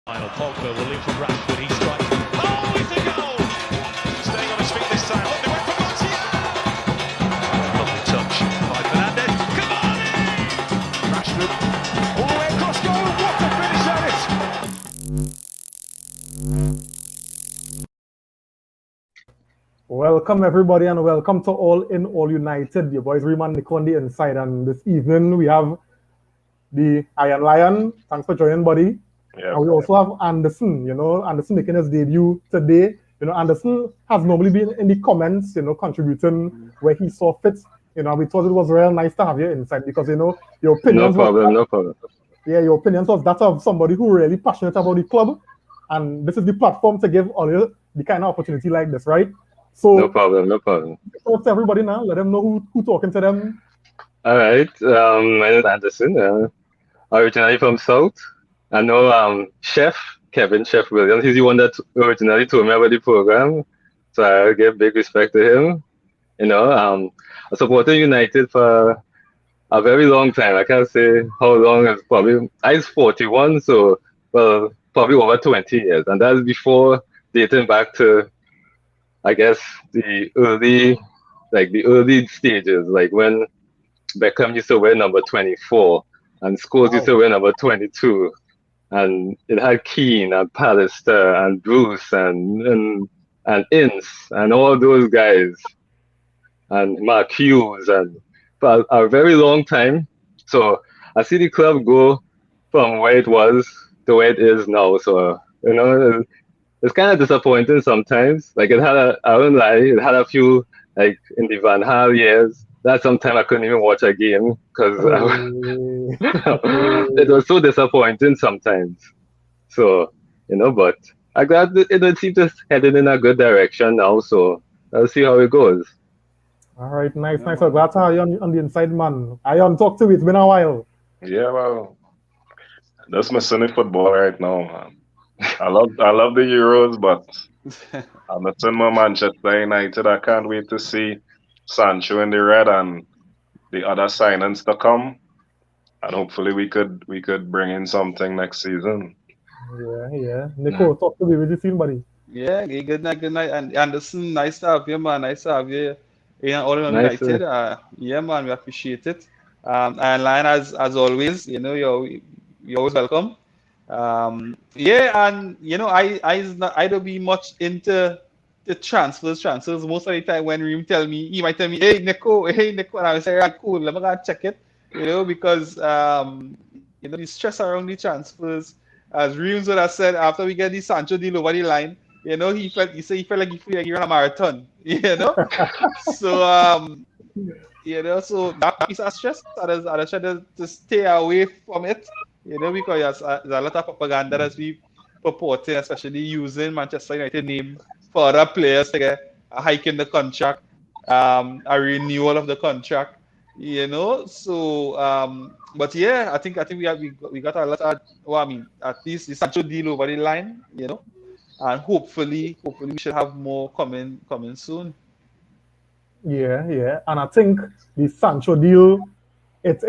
Pogba will leave for Rashford. He strikes. Oh, it's a goal! Staying on his feet this time. Oh, they went for Martial. Lovely touch by Fernandez. Cavani! Rashford all the way across goal. What a finish that is! Welcome everybody and welcome to All In All United. Your boys Riemann Nico on the inside, and this evening we have the Iron Lion. Thanks for joining, buddy. Yeah, and we also have Anderson. Anderson making his debut today. Anderson has normally been in the comments, contributing where he saw fit. We thought it was real nice to have you inside because your opinions. No problem. Yeah, your opinions was that of somebody who really passionate about the club, and this is the platform to give all you the kind of opportunity like this, right? So No problem. talk to everybody now. Let them know who talking to them. All right. My name is Anderson. Originally from South. I know Kevin Chef Williams. He's the one that originally told me about the program, so I give big respect to him. I supported United for a very long time. I can't say how long. It's probably I was 41, so probably over 20 years, and that's before dating back to, I guess, the early stages, like when Beckham used to wear number 24 and Scholes used to wear number 22, and it had Keane and Pallister and Bruce and Ince and all those guys and Mark Hughes, and for a very long time. So I see the club go from where it was to where it is now. So it's kind of disappointing sometimes. Like I won't lie, it had a few, like in the Van Gaal years, that sometimes I couldn't even watch a game because it was so disappointing sometimes. So, but I'm glad it seems to headed in a good direction now. So I'll see how it goes. All right, nice. So glad to have you on the inside, man. Ion, talk to me. It's been a while. Yeah, well, that's my sunny football right now, man. I love the Euros, but I'm missing my Manchester United. I can't wait to see Sancho in the red and the other signings to come, and hopefully we could bring in something next season. Yeah. Nico, talk to me. What you seen, buddy? Yeah, good night. And Anderson, nice to have you, man. Nice to have you in All Nice, United. Yeah, man, we appreciate it. And Lion, as always, you're always welcome. Yeah, and I don't be much into the transfers. Most of the time when he might tell me, hey Nico, and I would say, right, cool, let me go check it. Because the stress around the transfers, as Reams would have said after we get the Sancho deal over the line, he felt like he ran a marathon, So so that piece of stress, I try to stay away from it, because there's a lot of propaganda that's be purporting, especially using Manchester United name for other players to get a hike in the contract, a renewal of the contract, So, but yeah, I think we got a lot of, at least the Sancho deal over the line, and hopefully we should have more coming soon. Yeah, and I think the Sancho deal, it's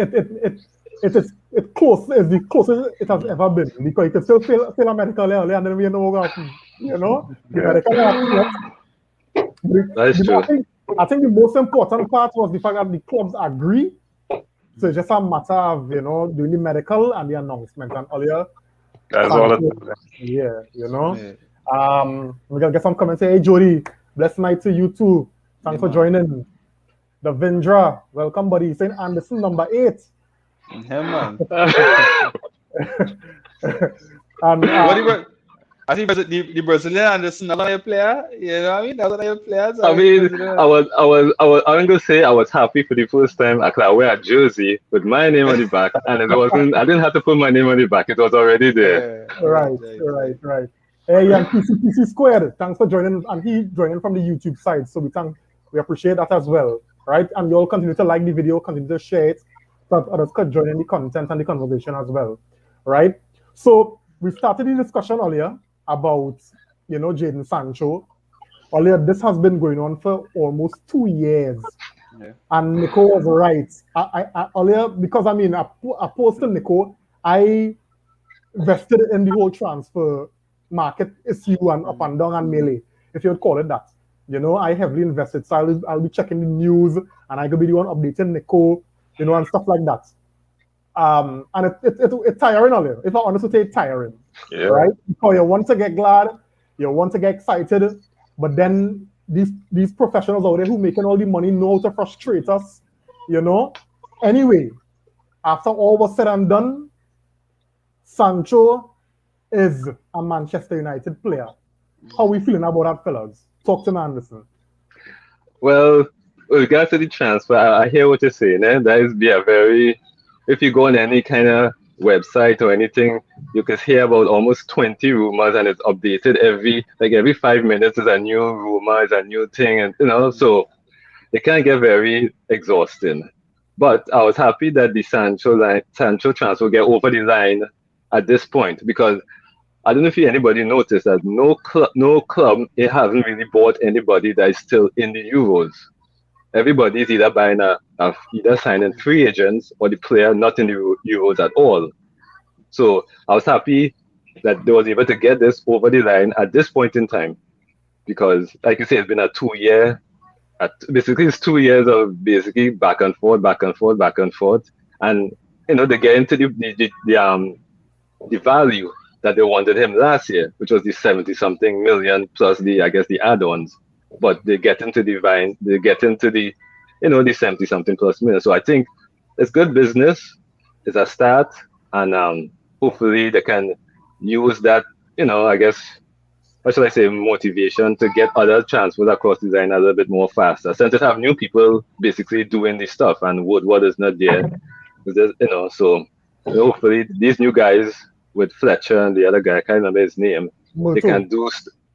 close. It's the closest it has ever been because you can still feel a medical early, and then we know what happens. The medical happens. That's true. I think the most important part was the fact that the clubs agree. So it's just a matter of doing the medical and the announcement and earlier. That's all it is. We're gonna get some comments. Hey Jody, blessed night to you too. Thanks for joining. The Vindra, welcome, buddy. Saying Anderson number 8. Yeah, man. And I think the Brazilian Anderson, another player. You know what I mean? Another players. I was gonna say I was happy for the first time I could wear a jersey with my name on the back, and it wasn't. I didn't have to put my name on the back; it was already there. Right. Hey, and PC Squared, thanks for joining, and he joining from the YouTube side, so we appreciate that as well, right? And you all continue to like the video, continue to share it, so that others could join in the content and the conversation as well, right? So we started the discussion earlier about Jadon Sancho. Earlier, this has been going on for almost 2 years. Yeah. And Nico was right. I earlier, because I posted Nico, I vested in the whole transfer market issue and up and down and melee, if you would call it that. You know, I heavily invested, so I'll be checking the news, and I could be the one updating Nico, you know, and stuff like that. And it's tiring a little. If I honestly say it's tiring, right? Because you want to get glad, you want to get excited, but then these professionals out there who making all the money know how to frustrate us, you know. Anyway, after all was said and done, Sancho is a Manchester United player. How are we feeling about that, fellas? Talk to me, Anderson. Well, with regards to the transfer, I hear what you're saying. That is be a very, if you go on any kind of website or anything, you can hear about almost 20 rumors, and it's updated every 5 minutes is a new rumor, is a new thing, and you know, so it can get very exhausting. But I was happy that the Sancho transfer get over the line at this point, because I don't know if anybody noticed that no club it hasn't really bought anybody that is still in the Euros. Everybody is either buying either signing free agents or the player not in the Euros at all. So I was happy that they was able to get this over the line at this point in time, because like you say, it's been a 2 year. Basically, it's 2 years of basically back and forth, and you know they get into the value that they wanted him last year, which was the 70-something million plus the add-ons. But they get into the 70-something plus million. So I think it's good business. It's a start, and hopefully they can use that, you know, I guess, what should I say, motivation to get other transfers across the line a little bit more faster. Since they have new people basically doing this stuff, and Woodward is not there, you know, so hopefully these new guys with Fletcher and the other guy, I can't remember his name, they can do,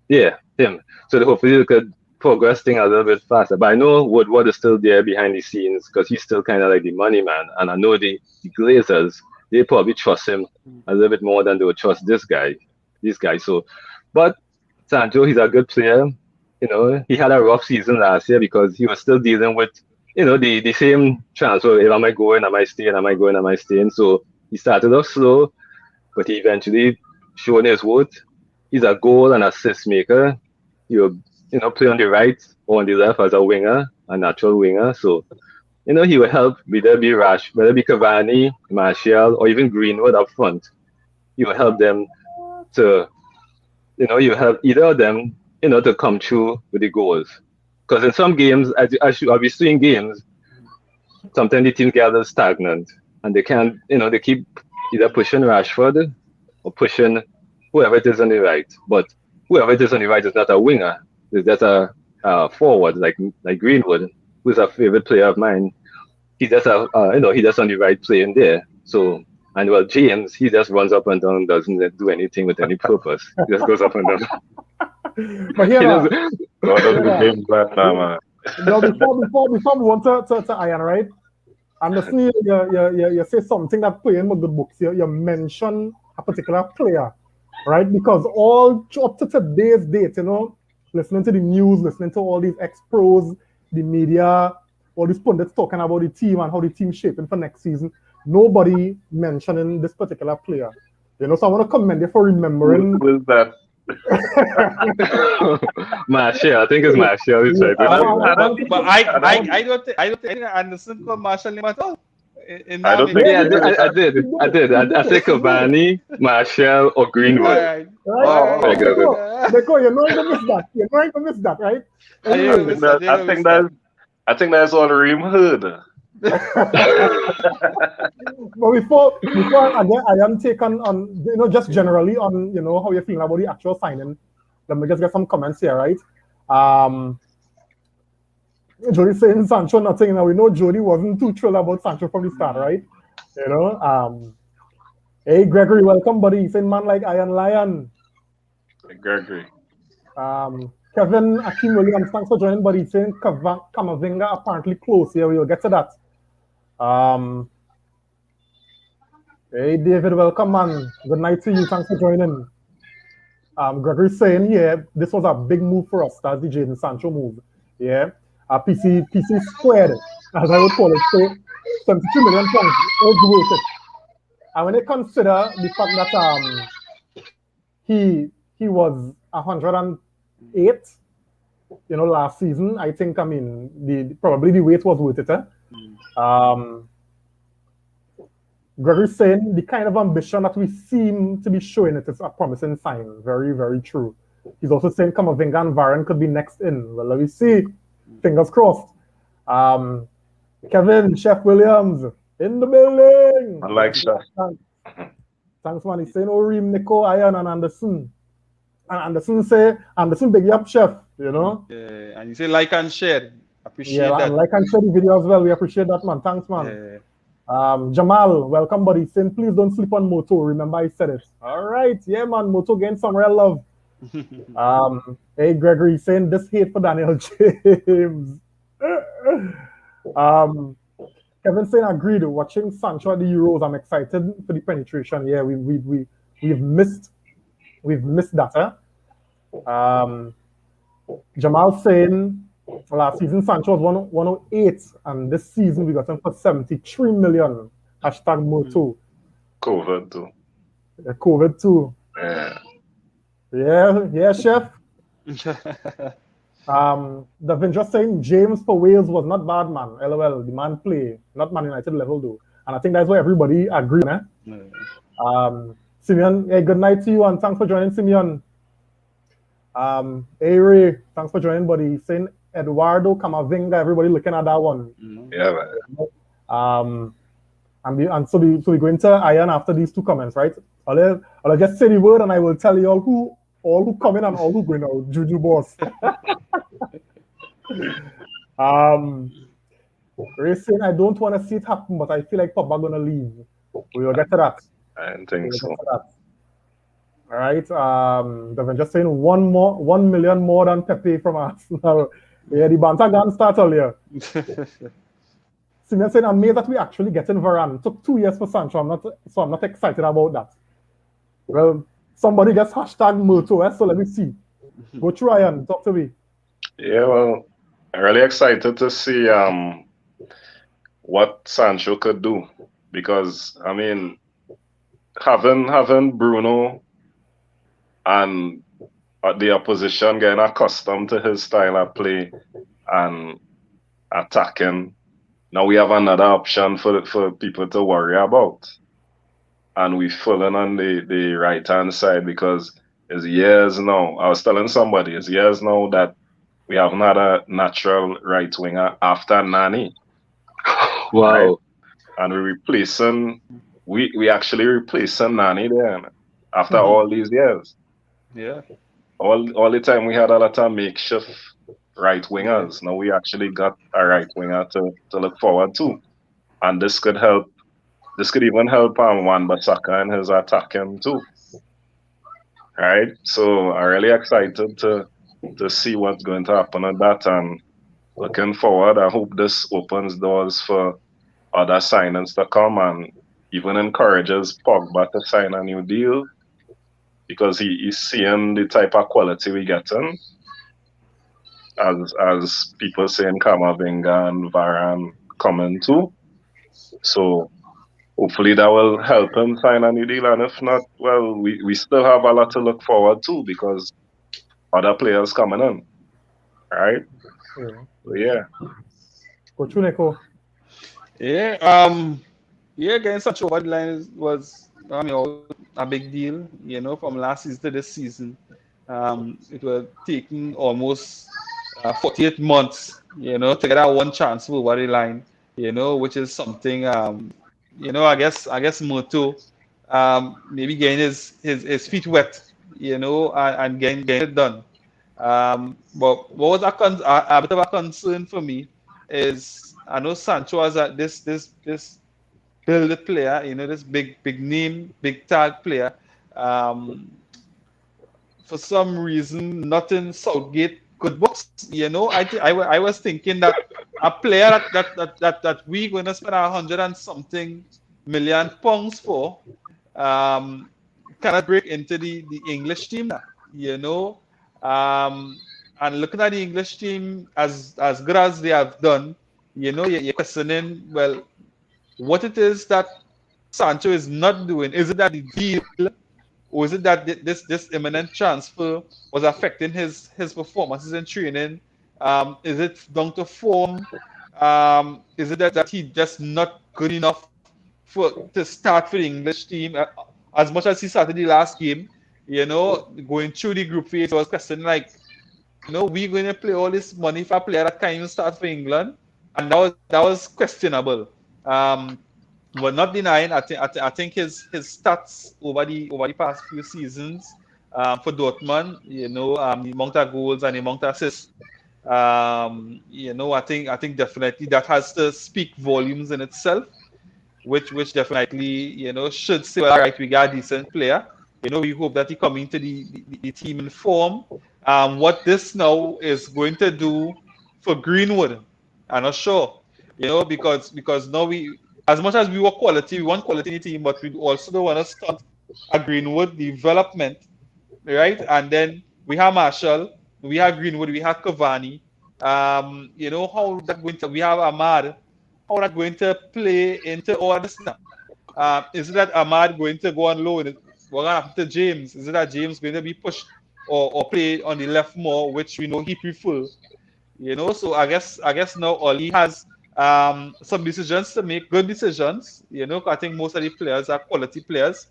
him. So hopefully they could progress things a little bit faster. But I know Woodward is still there behind the scenes because he's still kind of like the money man. And I know the Glazers, they probably trust him a little bit more than they would trust these guys. So, but Sancho, he's a good player. You know, he had a rough season last year because he was still dealing with, you know, the same transfer. Am I going? Am I staying? Am I going? Am I staying? So he started off slow, but he eventually showed his worth. He's a goal and assist maker. You know, play on the right or on the left as a winger, a natural winger. So, you know, he will help whether it be Cavani, Martial, or even Greenwood up front. He will help them to, you know, you help either of them, you know, to come through with the goals. Because in some games, I'll be seeing games, sometimes the team get a little stagnant and they can't, you know, they keep either pushing Rashford or pushing whoever it is on the right. But whoever it is on the right is not a winger. It's just a forward, like Greenwood, who's a favorite player of mine. He's just he's just on the right playing there. So, and well, James, he just runs up and down, doesn't do anything with any purpose. He just goes up and down. But here, Now before we want to Iron, right? And listen, you say something that playing with the books. You mention a particular player, right? Because all up to today's date, you know, listening to the news, listening to all these ex-pros, the media, all these pundits talking about the team and how the team's shaping for next season, nobody mentioning this particular player. You know, so I want to commend you for remembering. Who is that? Martial, I think it's Martial. But I don't think Anderson called Martial name at all. I don't think. Yeah, I did. I said Cavani, Martial, or Greenwood. Right. You're not going to miss that, right? I think that's all Reem heard. But before I am taken on, you know, just generally on, you know, how you're feeling about the actual signing. Let me just get some comments here, right? Jody saying Sancho nothing. Now we know Jody wasn't too thrilled about Sancho from the start, right? You know, hey Gregory, welcome, buddy. He's saying man like Iron Lion. Hey, Gregory. Kevin Akim Williams, thanks for joining, buddy. He's saying Kamavinga apparently close here. We will get to that. Hey David, welcome, man. Good night to you. Thanks for joining. Gregory saying here, this was a big move for us. That's the Jadon Sancho move. Yeah. PC squared, as I would call it, so 72 million pounds, all worth it. And when they consider the fact that he was 108, last season, I think probably the weight was worth it. Gregory's saying the kind of ambition that we seem to be showing it is a promising sign. Very, very true. He's also saying Camavinga and Varane could be next in. Well, let me see. Fingers crossed. Kevin, Chef Williams, in the building. I like Chef. Thanks, man. He's saying, Reem, Nico, Ian, and Anderson. And Anderson, big up, Chef, Yeah, and you say like and share. Appreciate that. And like and share the video as well. We appreciate that, man. Thanks, man. Yeah. Jamal, welcome, buddy. Saying, please don't sleep on Moto. Remember, I said it. All right. Yeah, man. Moto getting some real love. Hey, Gregory, saying this hate for Daniel James. Kevin saying, agreed. Watching Sancho at the Euros, I'm excited for the penetration. Yeah, we've missed that. Jamal saying, last season Sancho was 108, and this season we got him for 73 million. Hashtag Moto. COVID too. COVID too. Yeah, Chef. Davin just saying James for Wales was not bad, man. LOL, the man play, not Man United level though. And I think that's why everybody agree, Simeon, hey, good night to you and thanks for joining, Simeon. Hey Ray, thanks for joining, buddy. Saying Eduardo Camavinga, everybody looking at that one. Yeah, man. And so we go into Ian after these two comments, right? I'll just say the word and I will tell you all who come in and all who going out. Juju boss. Ray saying I don't want to see it happen, but I feel like Pogba gonna leave. We will get to that. I don't think so. All right. They're just saying 1 million more than Pepe from Arsenal. Yeah, the banter gun start earlier. Simeon saying, I'm amazed that we actually getting Varane. It took 2 years for Sancho. I'm not excited about that. Well, somebody gets hashtag Moto, so let me see. Go through Ryan, talk to me. Yeah, well, I'm really excited to see what Sancho could do. Because I mean, having Bruno and the opposition getting accustomed to his style of play and attacking, now we have another option for people to worry about. And we fallen on the right hand side because it's years now. I was telling somebody it's years now that we haven't had a natural right winger after Nani. Wow. Right? And we actually replacing Nani there after all these years. Yeah. All the time we had a lot of makeshift right wingers. Now we actually got a right winger to look forward to. And this could even help Wan-Bissaka in his attacking too. Right? So I'm really excited to see what's going to happen with that and looking forward. I hope this opens doors for other signings to come and even encourages Pogba to sign a new deal because he's seeing the type of quality we getting. As people saying Camavinga and Varane coming too. So hopefully that will help him sign a new deal. And if not, well, we still have a lot to look forward to because other players coming in. Right? So, yeah. Go through, Nico. Yeah, getting such over the line was a big deal, from last season to this season. It was taking almost 48 months, to get that one chance over the line, which is something, I guess Moto, maybe getting his feet wet, and getting it done. But what was a bit of a concern for me is I know Sancho was at this build player, this big name, big tag player. For some reason, nothing Southgate could box. I was thinking that a player that we going to spend 100 and something million pounds for, cannot break into the English team now, and looking at the English team as good as they have done, you're questioning, well, what it is that Sancho is not doing? Is it that the deal, or is it that this imminent transfer was affecting his performances in training? Is it down to form? Is it that he just not good enough to start for the English team? As much as he started the last game, going through the group phase, I was questioning like, we're going to play all this money for a player that can't even start for England, and that was questionable. But not denying, I think his stats over the past few seasons for Dortmund, the amount of goals and the amount of assists, I think definitely that has to speak volumes in itself, which definitely should say, well, all right, we got a decent player. We hope that he come into the team in form. What this now is going to do for Greenwood, I'm not sure. Because now we, as much as we want quality in the team, but we also don't want to stunt a Greenwood development, right? And then we have Marshall, we have Greenwood, we have Cavani. How that going to? We have Ahmad. How that going to play into all this now? Is it that Ahmad going to go on loan? We're gonna have to James. Is it that James going to be pushed or play on the left more, which we know he prefer? So I guess now Oli has some decisions to make, good decisions. I think most of the players are quality players.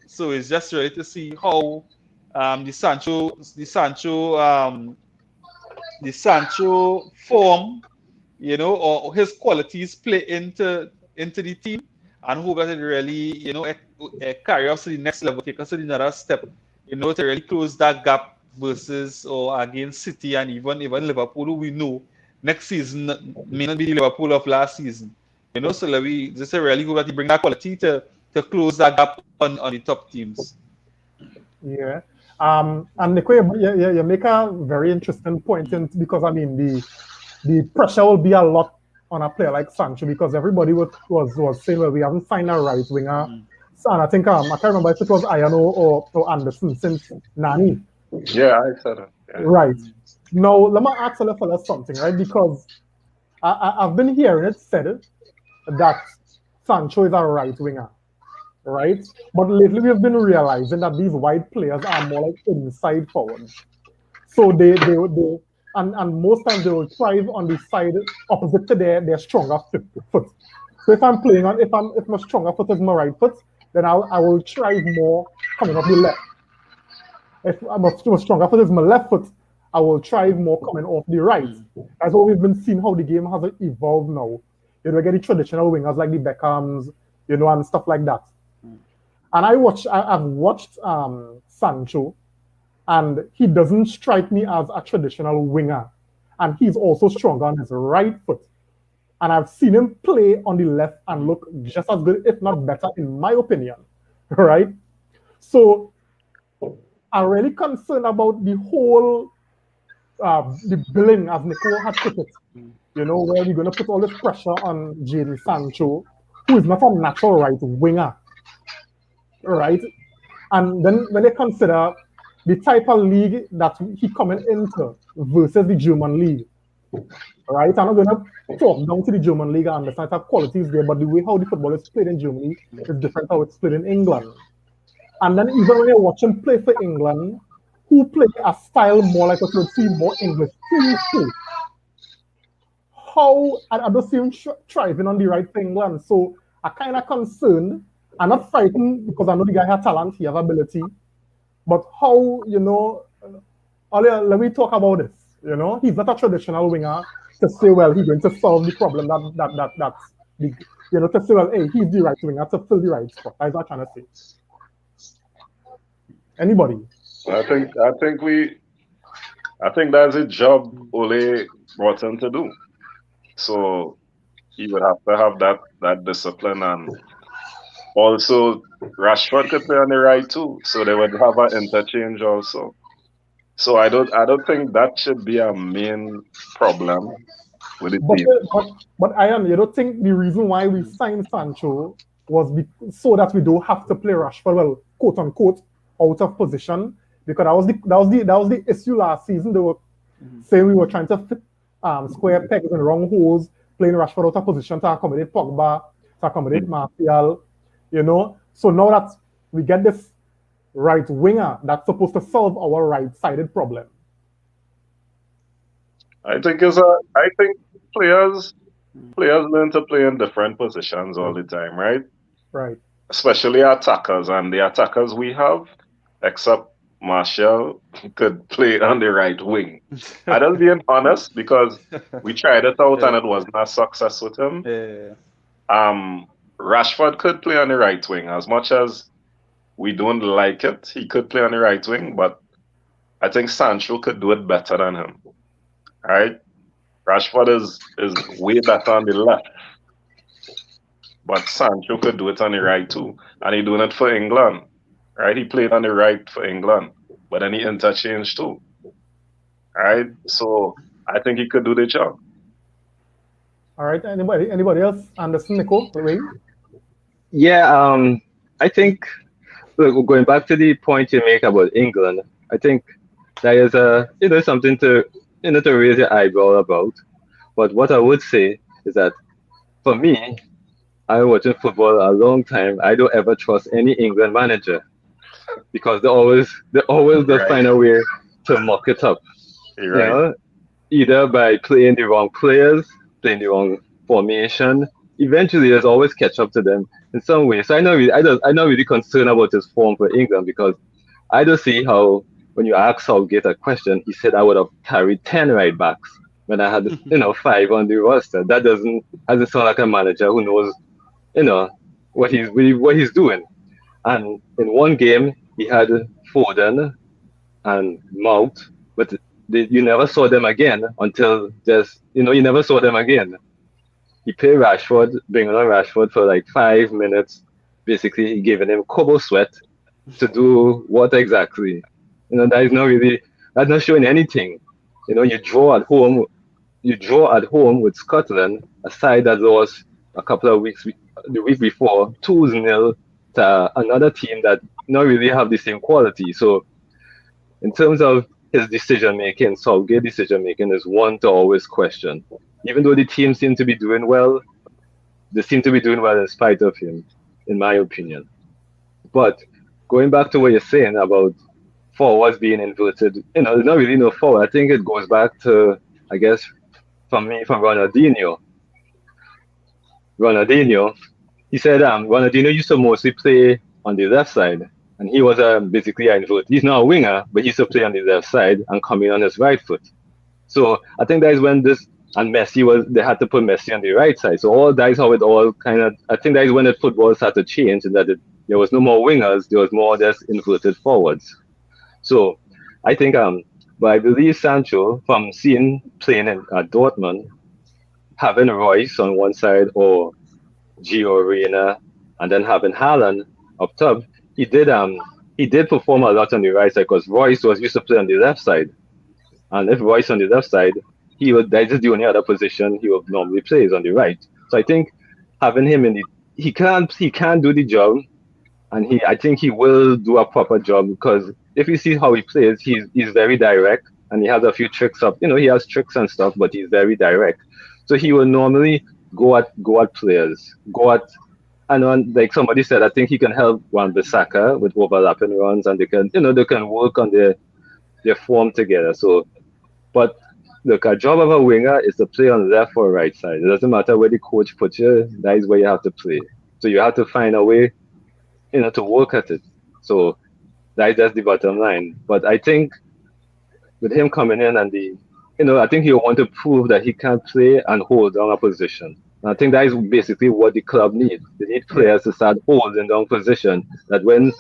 So it's just really to see how the Sancho form, or his qualities play into the team, and hope that it really, carry us to the next level, take us to another step, to really close that gap versus or against City and even Liverpool, who we know next season may not be the Liverpool of last season. So we just really hope that he bring that quality to close that gap on the top teams. Yeah. And Nico, you make a very interesting point, because I mean the pressure will be a lot on a player like Sancho, because everybody was saying, well, we haven't signed a right winger. And I think I can't remember if it was Ayano or Anderson since Nani. Yeah, I said it. Yeah. Right. Now let me ask a fella something, right? Because I've been hearing it said that Sancho is a right winger. Right? But lately we have been realizing that these wide players are more like inside forwards. So they and most times they will thrive on the side opposite to their stronger foot. So if I'm playing on if my stronger foot is my right foot, then I will thrive more coming off the left. If my stronger foot is my left foot, I will thrive more coming off the right. That's what we've been seeing how the game has evolved now. We get the traditional wingers like the Beckhams, and stuff like that. And I've watched Sancho, and he doesn't strike me as a traditional winger. And he's also stronger on his right foot. And I've seen him play on the left and look just as good, if not better, in my opinion. Right? So I'm really concerned about the whole the billing, as Nico had put it. Where we're going to put all this pressure on Jadon Sancho, who is not a natural right winger. Right? And then when they consider the type of league that he coming into versus the German league, right? I'm not going to talk down to the German league and understand that quality is there, but the way how the football is played in Germany is different how it's played in England. And then even when you watch him play for England, who play a style more like what you would see more English teams play, how I don't see him thriving on the right for England. So I'm kind of concerned. I'm not frightened because I know the guy has talent, he has ability. But how, let me talk about this. He's not a traditional winger to say, well, he's going to solve the problem that's big. To say, well, hey, he's the right winger to fill the right spot. That's what I'm trying to say. Anybody? I think that's a job Ole brought him to do. So he would have to have that discipline, and also Rashford could play on the right too. So they would have an interchange also. So I don't think that should be a main problem with the team. But Ian, you don't think the reason why we signed Sancho was so that we don't have to play Rashford, well, quote unquote, out of position? Because that was the issue last season. They were saying we were trying to fit square pegs and round holes, playing Rashford out of position to accommodate Pogba. to accommodate Martial, you know. So now that we get this right winger that's supposed to solve our right-sided problem. I think players learn to play in different positions all the time, right? Right. Especially attackers, and the attackers we have, except Martial, could play on the right wing. I just being honest because we tried it out and it wasn't a success with him. Yeah. Rashford could play on the right wing. As much as we don't like it, he could play on the right wing, but I think Sancho could do it better than him. Right? Rashford is way better on the left. But Sancho could do it on the right too. And he doing it for England. Right? He played on the right for England. But then he interchanged too. Right? So I think he could do the job. All right. Anybody else? Anderson, Nico, Ray? Yeah, I think look, going back to the point you make about England, I think that is something to to raise your eyebrow about. But what I would say is that for me, I've been watching football a long time. I don't ever trust any England manager because they always just Right. find a way to muck it up. You're You right. know, either by playing the wrong players, playing the wrong formation. Eventually, there's always catch up to them in some way. So I'm not really concerned about his form for England because I don't see how when you ask Southgate a question, he said I would have carried 10 right backs when I had 5 on the roster. That doesn't sound like a manager who knows you know what he's doing. And in one game, he had Foden and Mount, but you never saw them again until you never saw them again. He played Rashford, bringing on Rashford for like 5 minutes, basically giving him Kobo sweat to do what exactly? That is not really that's not showing anything. You draw at home with Scotland, a side that lost a couple of weeks the week before, 2-0 to another team that not really have the same quality. So in terms of his decision making, Southgate decision making is one to always question. Even though the team seem to be doing well, they seem to be doing well in spite of him, in my opinion. But going back to what you're saying about forwards being inverted, there's not really no forward. I think it goes back to, I guess, from Ronaldinho. Ronaldinho, he said Ronaldinho used to mostly play on the left side, and he was basically an invert. He's not a winger, but he used to play on the left side and come in on his right foot. So I think that is when they had to put Messi on the right side. So all that is how it all kind of, I think that is when the football started to change and that there was no more wingers, there was more just inverted forwards. So I think, but I believe Sancho, from seeing playing at Dortmund, having Royce on one side or Gio Reyna, and then having Haaland up top, he did perform a lot on the right side because Royce was used to play on the left side. And if Royce on the left side, that is the only other position he would normally play is on the right. So I think having him he can't do the job, and I think he will do a proper job because if you see how he plays, he's very direct and he has a few tricks up. He has tricks and stuff, but he's very direct. So he will normally go at players, and when, like somebody said, I think he can help Wan-Bissaka with overlapping runs, and they can work on their form together. So, but look, a job of a winger is to play on the left or right side. It doesn't matter where the coach puts you, that is where you have to play. So you have to find a way, to work at it. So that's the bottom line. But I think with him coming in and I think he'll want to prove that he can play and hold down a position. And I think that is basically what the club needs. They need players to start holding down position. That when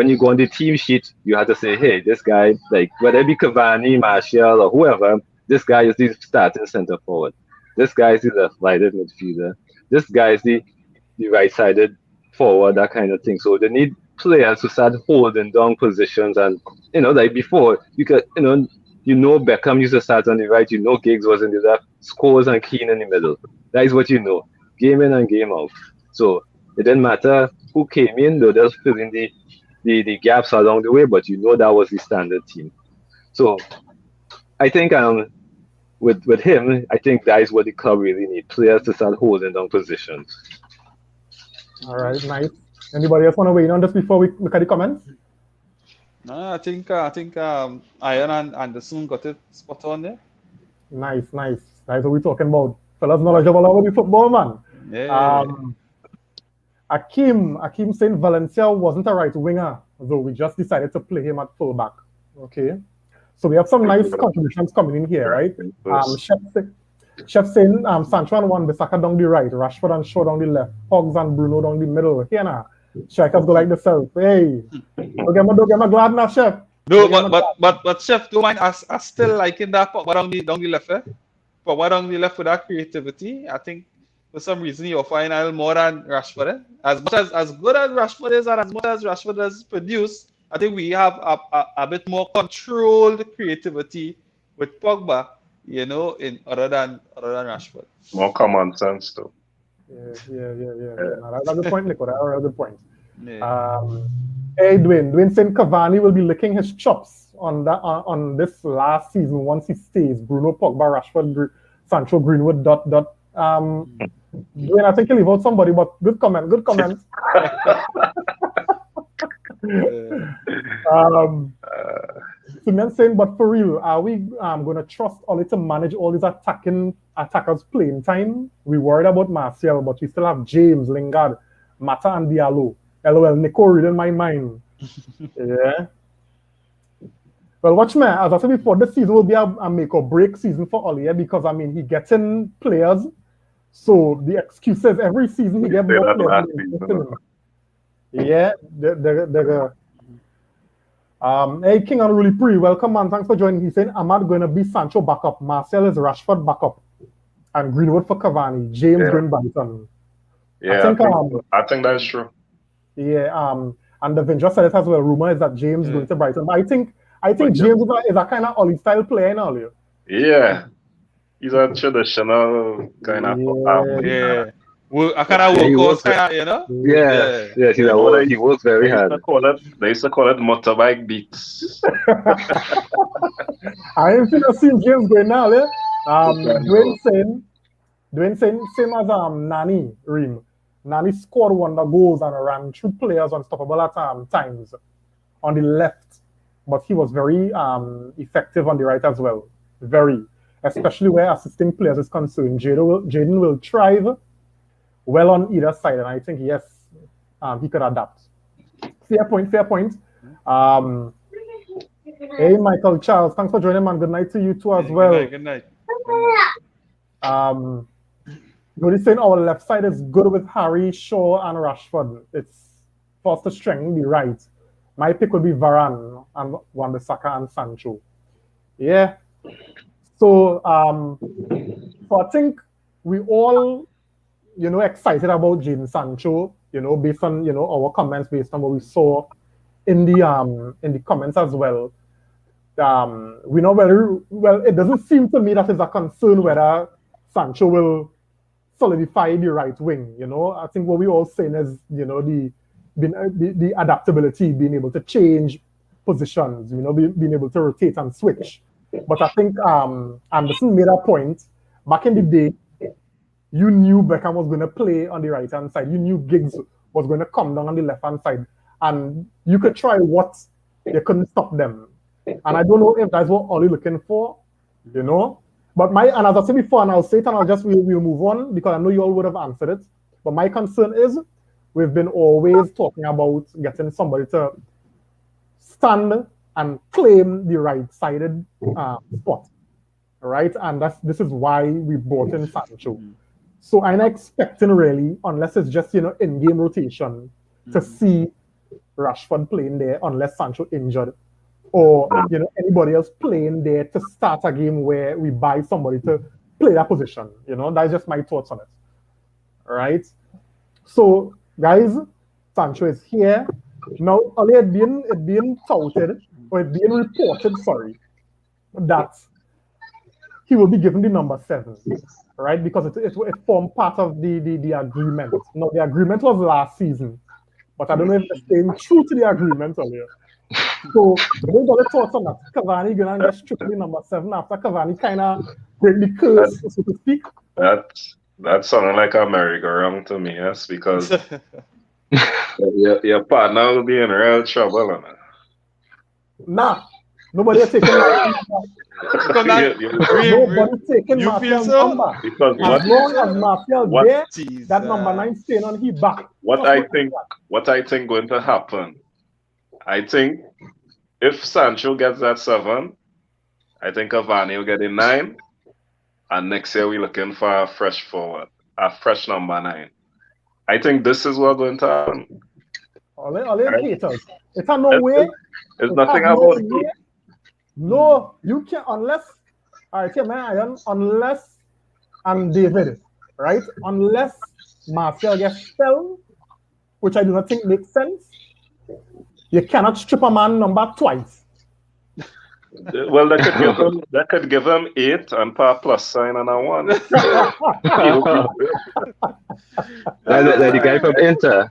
you go on the team sheet, you have to say, hey, this guy, like whether it be Cavani, Martial, or whoever, this guy is the starting center forward. This guy is the left-sided midfielder. This guy is the right-sided forward, that kind of thing. So they need players to start holding down positions. And, like before, Beckham used to start on the right, Giggs was in the left, Scholes and Keane in the middle. That is what game in and game out. So it didn't matter who came in, they'll just fill in the gaps along the way, but that was the standard team. So I think with him, I think that is what the club really need, players to start holding down positions. All right, nice. Anybody else want to weigh in on this before we look at the comments? No, I think Iron and Anderson got it spot on there. Nice. That's what we're talking about. Fellas knowledgeable about the football, man. Yeah. Akeem saying Valencia wasn't a right winger, though we just decided to play him at fullback. Okay. So we have some nice contributions coming in here, right? Chef saying Sancho and Wan-Bissaka down the right, Rashford and Shaw down the left, Pogba and Bruno down the middle. Here now. Strikers go like the self. Hey. Don't get me glad now, Chef. No, but Chef, don't mind us still liking that Pogba down the left, eh? Pogba down the left with that creativity. I think for some reason you'll find a little more than Rashford. Eh? As good as Rashford is and as much as Rashford has produced, I think we have a bit more controlled creativity with Pogba, you know, other than Rashford. More common sense too. Yeah. No, that's a good point, Nico. That's a good point. Yeah. Hey, Dwayne saying Cavani will be licking his chops on this last season once he stays. Bruno, Pogba, Rashford, Sancho, Greenwood, ... Dwayne, I think you leave out somebody, but good comment. Simeon saying, but for real, are we going to trust Oli to manage all these attackers playing time? We worried about Martial, but we still have James, Lingard, Mata, and Diallo. LOL, Nico reading my mind. Yeah. Well, watch me. As I said before, this season will be a make or break season for Oli, because I mean he gets in players. So the excuses every season he gets more players. Yeah, hey, King Unruly Pre, welcome man. Thanks for joining. He's saying Ahmad going to be Sancho backup. Marcel is Rashford backup. And Greenwood for Cavani. James going Brighton. Yeah, I think that's true. Yeah, and the Vinja said it as well. Rumor is that James going to Brighton. But I think James is a kind of Oli style player now. Yeah. He's a traditional kind of yeah. Well, I kind of work, you know? Yes, he works very hard. They used to call it motorbike beats. I ain't seen James going now, yeah? Dwayne saying same as Nani Reem. Nani scored wonder goals and ran through players unstoppable at times on the left, but he was very effective on the right as well. Very. Especially where assisting players is concerned. Jaden will thrive well on either side, and I think, yes, he could adapt. Fair point. Hey, Michael Charles, thanks for joining, man. Good night to you too as well. Good night. Nobody's saying our left side is good with Harry, Shaw, and Rashford. It's forced to strengthen the right. My pick would be Varane and Wan-Bissaka and Sancho. Yeah. So I think we all, excited about Jadon Sancho, based on, our comments, based on what we saw in the comments as well. We know it doesn't seem to me that it's a concern whether Sancho will solidify the right wing. I think what we all saying is, the adaptability, being able to change positions, being able to rotate and switch. But I think Anderson made a point. Back in the day, you knew Beckham was going to play on the right-hand side. You knew Giggs was going to come down on the left-hand side. And you could try what, you couldn't stop them. And I don't know if that's what Oli looking for, But and as I said before, and I'll say it and we'll move on because I know you all would have answered it. But my concern is we've been always talking about getting somebody to stand and claim the right-sided spot, right? And this is why we brought in Sancho. So I'm not expecting really, unless it's just in-game rotation, to see Rashford playing there unless Sancho injured, or anybody else playing there to start a game where we buy somebody to play that position. That's just my thoughts on it. All right. So guys, Sancho is here. Now, it being touted, or it being reported, that he will be given the number 7, right? Because it formed part of the agreement. Now, the agreement was last season, but I don't know if they're staying true to the agreement earlier. So, we got the thoughts on that. Cavani going to get strictly number 7 after Cavani kind of break the curse, so to speak. That sounded like a merry-go-round to me, yes, because Your partner will be in real trouble. Nah, nobody is taking Martial number. Because that, Nobody taking you feel Martial so? number. Because As long as So? Martial what- there, Jesus. that number 9 staying on his back. what Just I look at think that. what I think going to happen, I think if Sancho gets that 7, I think Cavani will get a 9, and next year we're looking for a fresh forward, a fresh number 9. I think this is what's going to happen. All these Right? haters. It's a no way. It's It's nothing a no about way. No, you can't unless. All right, here, man, Iron. Unless and David, right? Unless Martial gets spelled, which I do not think makes sense. You cannot strip a man number twice. Well, that could give him 8 and put a plus sign on a 1. Like the guy from Inter.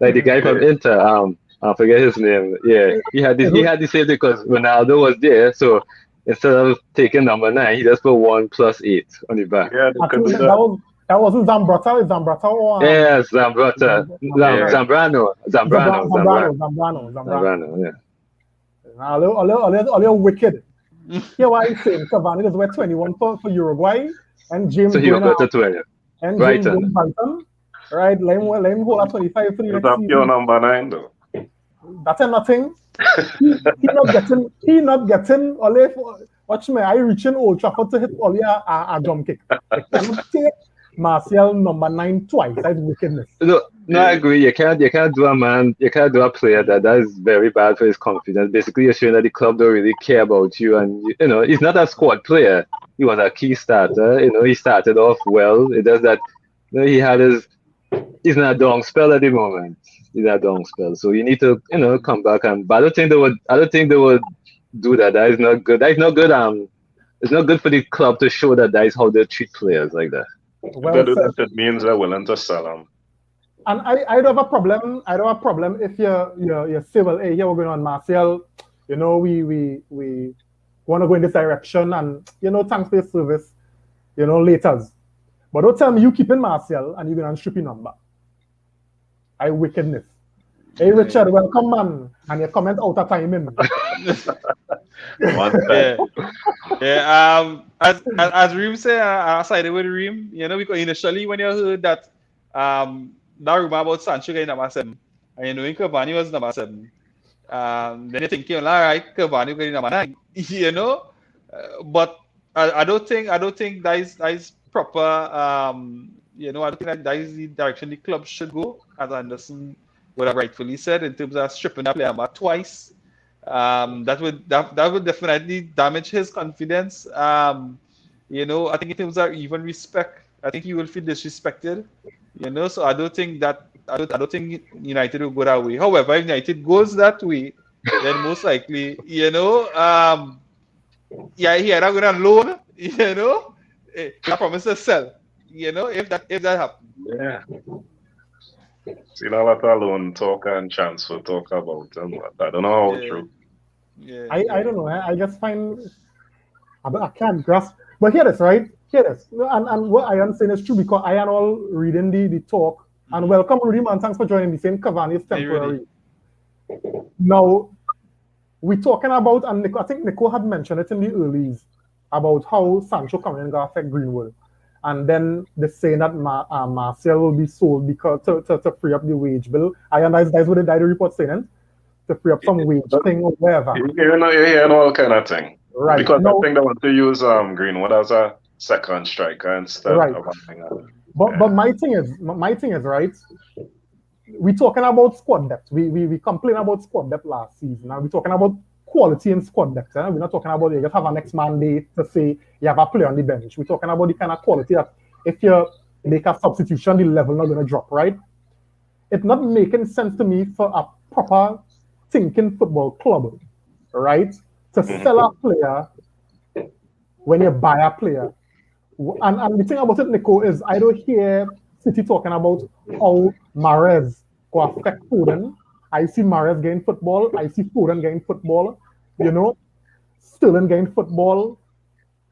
Like the guy from Inter, I forget his name. Yeah, he had the same because Ronaldo was there, so instead of taking number 9, he just put 1 plus 8 on the back. Yeah, they I could think do that wasn't Zambrata. Is Zambrata or Yes, Zambrano. Yeah. All wicked. Here why he's saying Cavani is worth 21 for Uruguay and James So he will going go to 20. and Brighton. James going Brighton. Right, let him hold at 25 for the Is next that pure season. number 9 though? That's nothing. he not getting only watch me. I reaching Old Trafford to hit only a jump kick. I cannot take Martial number 9 twice. That's wickedness. No, I agree. You can't do a player that is very bad for his confidence. Basically, you're showing that the club don't really care about you, and he's not a squad player. He was a key starter. He started off well. It does that. He's in a down spell at the moment. He's in a down spell. So you need to come back but I don't think they would do that. That is not good. That is not good. It's not good for the club to show that is how they treat players like that. Well They do said. that, it means they're willing to sell him. And I don't have a problem. I don't have a problem if you say, well, hey, here we're going on Martial. We want to go in this direction, and thanks for your service. Later. But don't tell me you keeping Martial and you're going to strip your number. I wickedness. Hey Richard, welcome man, and your comment out of timing. Yeah. As Reem say, I sided with Reem. Because initially when you heard that that rumor about Sancho getting number 7, and Cavani was number 7, then you're thinking, all right, Cavani getting number 9. But I don't think that is proper. I don't think that is the direction the club should go, as Anderson would have rightfully said, in terms of stripping a player back twice. That would definitely damage his confidence. I think in terms of even respect, I think he will feel disrespected. So I don't think United will go that way. However, if United goes that way, then most likely, he either going to loan, I promise to sell. If that happens. Yeah. See, a lot of loan talk and transfer talk about them, but I don't know how true. Yeah. I don't know. I just find I can't grasp. But hear this, right? Hear this. And what I am saying is true because I am all reading the talk. And welcome, Rudy, man. Thanks for joining. The same Cavani is temporary. Now, we're talking about, and I think Nico had mentioned it in the earlies, about how Sancho coming in going to affect Greenwood. And then they're saying that Martial will be sold because to free up the wage bill. That's what the report saying, to free up some wage thing or whatever. You're hearing all kind of thing. Right. Because now, I think they want to use Greenwood as a second striker instead of But my thing is right. We're talking about squad depth. We complain about squad depth last season. Now we're talking about quality in squad depth. We're not talking about you just have a next mandate to say you have a player on the bench. We're talking about the kind of quality that if you make a substitution, the level not going to drop, right? It's not making sense to me for a proper thinking football club, right, to sell a player when you buy a player. And the thing about it, Nico, is I don't hear City talking about how Mahrez will affect Foden. I see Mahrez getting football. I see Foden getting football. Sterling getting football.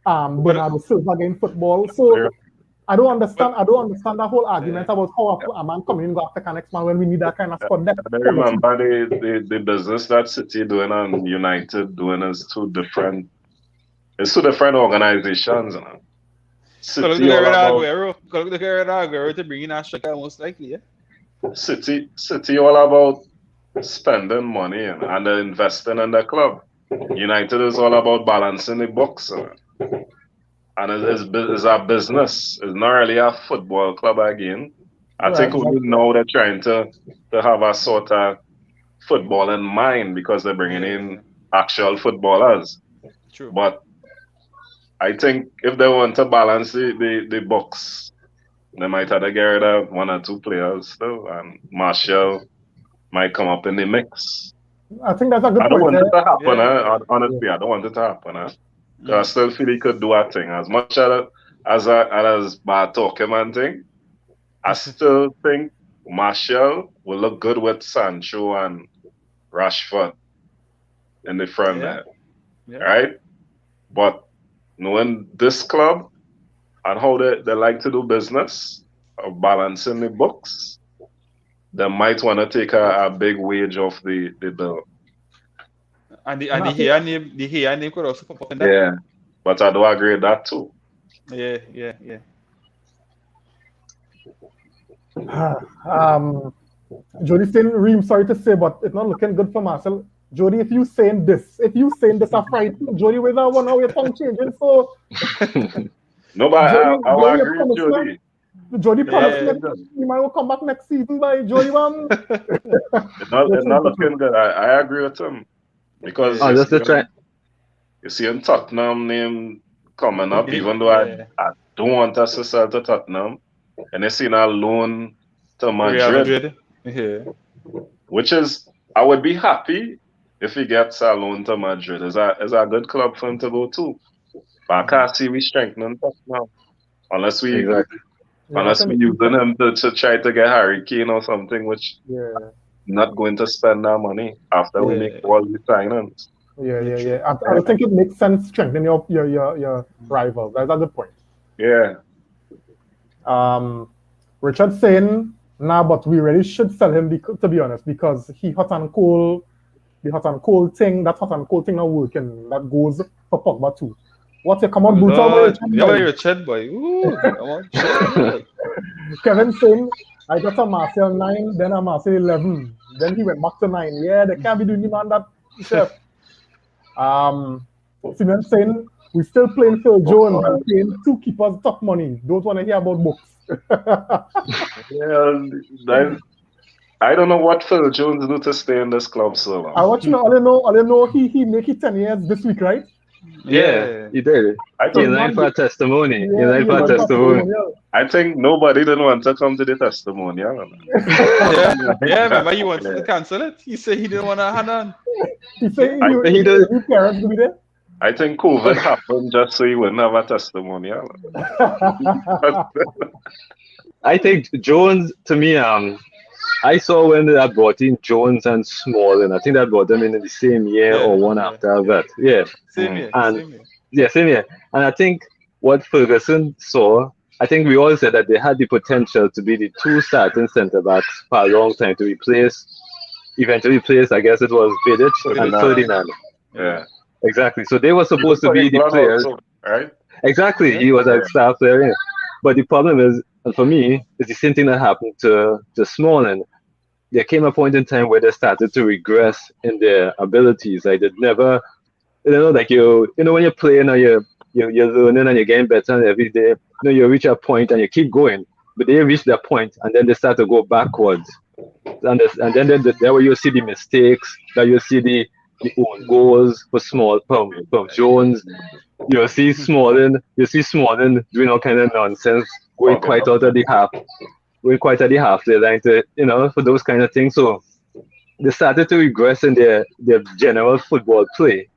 Bernardo Silva getting football. So I don't understand that whole argument about how a man coming in go after the next man when we need that kind of squad depth. I remember the business that City doing and United doing is two different. It's two different organizations. You know? Look City all about Aguero to bring in a striker most likely, yeah. City all about spending money and investing in the club. United is all about balancing the books. You know? And it's a business. It's not really a football club again. I think Right. now they're trying to have a sort of football in mind because they're bringing in actual footballers. True. But I think if they want to balance the books, they might have to get rid of one or two players still, and Martial might come up in the mix. I think that's a good I don't point. want it to happen, Yeah. honestly. I don't want it to happen. 'Cause I still feel he could do a thing. As much as bad talking man thing, I still think Martial will look good with Sancho and Rashford in the front there. Yeah. Right? But knowing this club and how they like to do business of balancing the books, they might want to take a big wage off the bill. And the here name could also pop up in that. Yeah. But I do agree with that too. Yeah. Jody saying, Reem, sorry to say, but it's not looking good for Marcel. Jody, if you saying this a fright, Jody, with that one, how your tongue changing, so No, but Jody, I Jody, agree with Jody. Jody promised Yeah. that he might come back next season by Jody one. It's not looking good. I agree with him. Because Yeah. just to try. you see in Tottenham name coming up, even though Yeah. I don't want us to sell to Tottenham. And they seen a loan to Real Madrid, Madrid. Yeah. which is I would be happy if he gets a loan to Madrid. It's a good club for him to go to. But I can't see we strengthening Tottenham unless we Exactly. unless we using him to try to get Harry Kane or something, which not going to spend that money after we make all the signings. Yeah. I don't think it makes sense strengthening your rival. That's a good point. Yeah. Richard saying, nah, but we really should sell him to be honest, because the hot and cold thing not working. That goes for Pogba too. What's your come on brutal by Richard? Yeah, Richard boy. Ooh, come on. Kevin saying, I got a Marcel 9, then a Marcel 11. Then he went back to 9. Yeah, they can't be doing him on that, chef. Simeon saying, we still playing Phil Jones and paying two keepers top money. Don't want to hear about books. Yeah, I don't know what Phil Jones do to stay in this club so long. I want you know, all I know he make it 10 years this week, right? Yeah, he did. He's line for a testimony. He's line for a testimony. I think nobody didn't want to come to the testimonial. Yeah, remember he wanted to cancel it. He said he didn't want to hand on. He said he does. his parents to be there. I think COVID happened just so he wouldn't have a testimonial. I think Jones, to me, I saw when they had brought in Jones and Smalling. I think that brought them in the same year or one after that. Yeah. Same year. Yeah, same year. And I think what Ferguson saw, I think we all said that they had the potential to be the two starting centre backs for a long time to eventually replace, I guess it was Vidic and Ferdinand. Yeah. Exactly. So they were supposed to be the players. Also, right? Exactly. He was a star player. Yeah. But the problem is, and for me, it's the same thing that happened to Smalling. There came a point in time where they started to regress in their abilities. Like they never, like when you're playing or you're learning and you're getting better every day, you reach a point and you keep going. But they reach that point and then they start to go backwards. And then there where you see the mistakes, that you see the own goals from Jones. You see Smalling doing all kind of nonsense, going quite at the halfway line to, for those kind of things. So they started to regress in their general football play.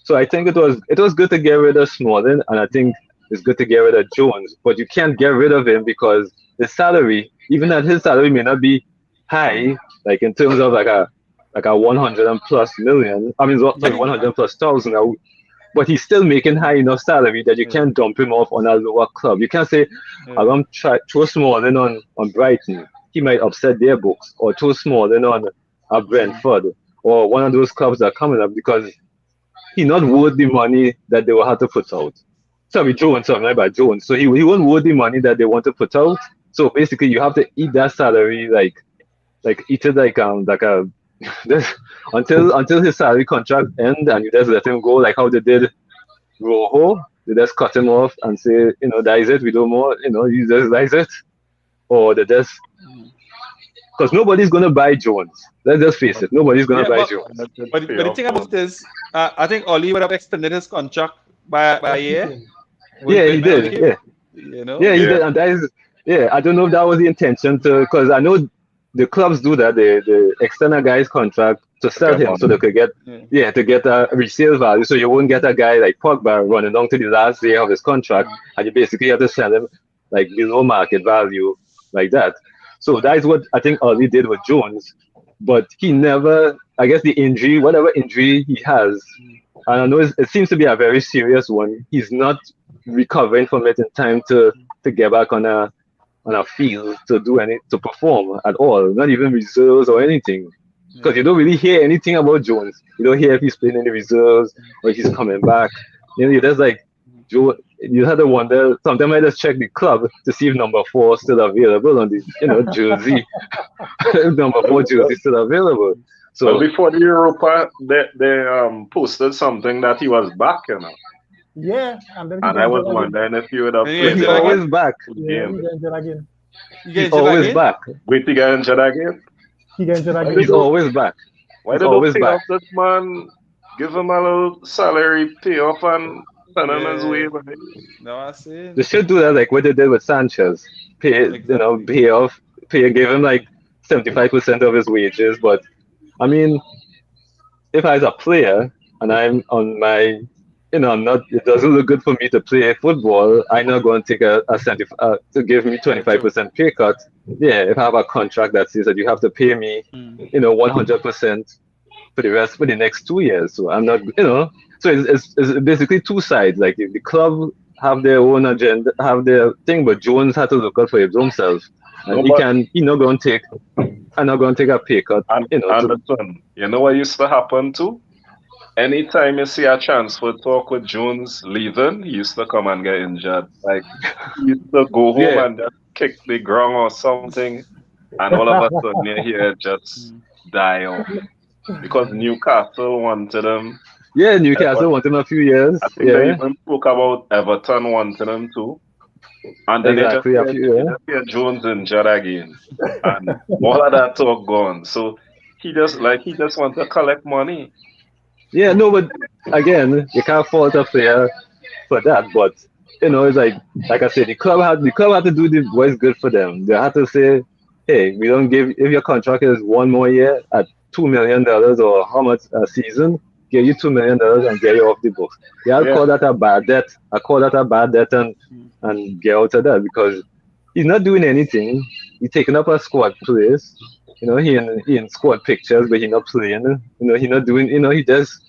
So I think it was good to get rid of Smalling, and I think it's good to get rid of Jones. But you can't get rid of him because the salary, even that his salary may not be high, like in terms of like a 100 and plus million. I mean, sorry, 100 plus thousand. but he's still making high enough salary that you can't dump him off on a lower club. You can't say, I'm going to throw Smalling on Brighton. He might upset their books, or throw Smalling on Brentford, or one of those clubs that are coming up, because he's not worth the money that they will have to put out. Sorry, Jones, something like that, Jones. So he won't worth the money that they want to put out. So basically, you have to eat that salary, like eat it like a until his salary contract ends, and you just let him go, like how they did Rojo. They just cut him off and say, that is it. We don't more. You just that is it, or they just because nobody's gonna buy Jones. Let's just face it. Nobody's gonna buy Jones. But the thing about this, I think Oli would have extended his contract by a year. Yeah, he did. Yeah. Yeah, he did, and that is. Yeah, I don't know if that was the intention because I know the clubs do that. They extend a guy's contract to sell him so they could get to get a resale value. So you won't get a guy like Pogba running down to the last year of his contract, and you basically have to sell him like below market value like that. So that is what I think Oli did with Jones, but he never. I guess the injury, whatever injury he has, and I know it seems to be a very serious one. He's not recovering from it in time to get back on a field to perform at all, not even reserves or anything. Because you don't really hear anything about Jones. You don't hear if he's playing in the reserves or if he's coming back. You're just like Joe. You had to wonder. Sometimes I just check the club to see if number 4 is still available on the jersey. If number 4 jersey is still available. So well, before the Europa, they posted something that he was back, Yeah, and then I was wondering if you would have played. He's always back. Yeah, he got injured again. He's always back. Wait, he got injured again? He got injured again. He's always back. Why did they pay off this man? Give him a little salary payoff and send him his way. No, I see. They should do that like what they did with Sanchez. Give him like 75% of his wages. But I mean, if I was a player and I'm on my I'm not. It doesn't look good for me to play football. I'm not going to take a to give me 25% pay cut. Yeah, if I have a contract that says that you have to pay me, 100% for the next 2 years. So I'm not, So it's basically two sides. Like the club have their own agenda, have their thing, but Jones had to look out for himself, and he's not going to take a pay cut. And listen, you know what used to happen too? Anytime you see a chance for talk with Jones leaving, he used to come and get injured. Like he used to go home and just kick the ground or something, and all of a sudden you hear just die off because Newcastle wanted him. Yeah, Newcastle wanted him a few years. I think they even spoke about Everton wanting him too. And then they just hear Jones injured again, and all of that talk gone. So he just wants to collect money. Yeah, no, but again, you can't fault a player for that. But it's like I said, the club had to do what's good for them. They had to say, hey, we don't give if your contract is one more year at $2 million or how much a season, give you $2 million and get you off the books. Yeah, I'll call that a bad debt. I call that a bad debt and get out of that because he's not doing anything. He's taking up a squad place. He in squad pictures, but he's not playing. He's not doing. He does.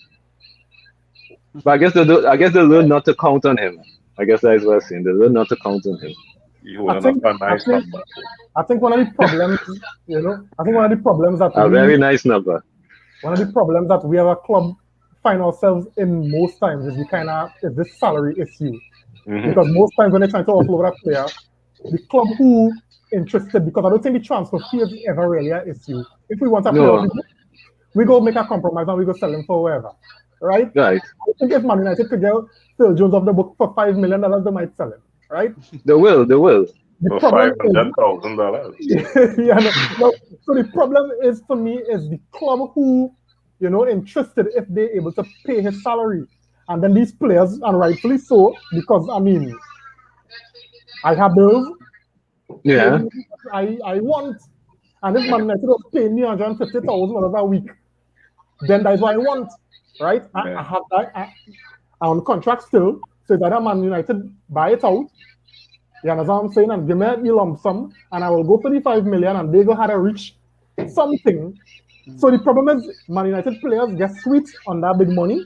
But I guess they learn not to count on him. I guess that is what I'm saying. They learn not to count on him. I think one of the problems, that a very nice number. One of the problems that we as a club find ourselves in most times is this salary issue. Mm-hmm. Because most times when they're trying to offload a player, the club who interested, because I don't think the transfer fee is ever really an issue. If we want a player, we go make a compromise and we go sell him for wherever. Right? Right. I think if Man United could get Phil Jones off the book for $5 million, they might sell him. Right? They will. For $500,000. So the problem is for me is the club who, interested if they're able to pay his salary. And then these players, and rightfully so, because I have bills. Yeah. I want, and if Man United was paying me $150,000 a week, then that's what I want, right? I have that. I'm on contract still, so that Man United buy it out. You understand what I'm saying? And give me a lump sum, and I will go for the $5 million, and they go had to reach something. So the problem is, Man United players get sweet on that big money,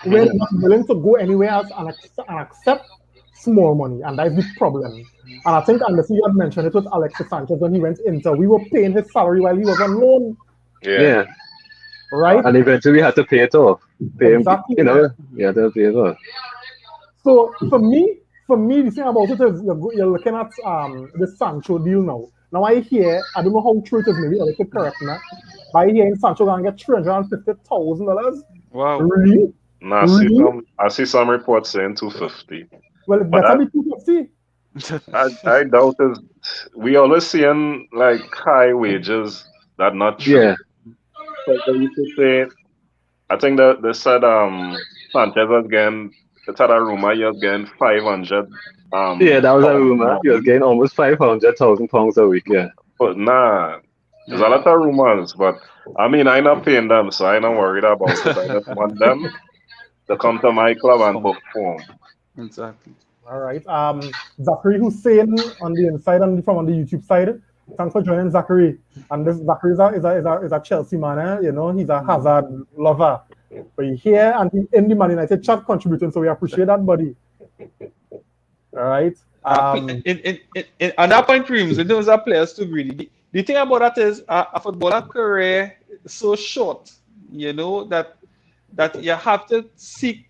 we're not willing to go anywhere else and accept small money, and that's the problem. And I think, unless you had mentioned it with Alexis Sanchez when he went Inter, we were paying his salary while he was on loan, Yeah. right? And eventually we had to pay it off. Pay him, Exactly. you had to pay it off. So for me, the thing about it is you're looking at the Sancho deal now. Now I hear, I don't know how true it is, maybe Alex could correct me, but I hear Sancho gonna get $350,000. Wow. Really? Nah, I see some reports saying 250. Well, it But better be 250. I doubt it. We always seeing like high wages. That not true. Yeah. But they used to say, I think that they said Sanchez was getting, it's had a rumor he was getting 500. Yeah, that was a rumor. He was getting almost £500,000 a week. Yeah. But nah, there's a lot of rumors. But I mean, I not paying them, so I not worried about it. I just want them to come to my club and perform. Exactly. All right. Zachary Hussein on the inside and from on the YouTube side. Thanks for joining, Zachary. And this Zachary is a Chelsea man, eh? You know, he's a Hazard lover. But he's here and he's in the Man United chat contributing, so we appreciate that, buddy. All right. On that point, Reams, in terms of players too greedy. The thing about that is a footballer career is so short, you know, that you have to seek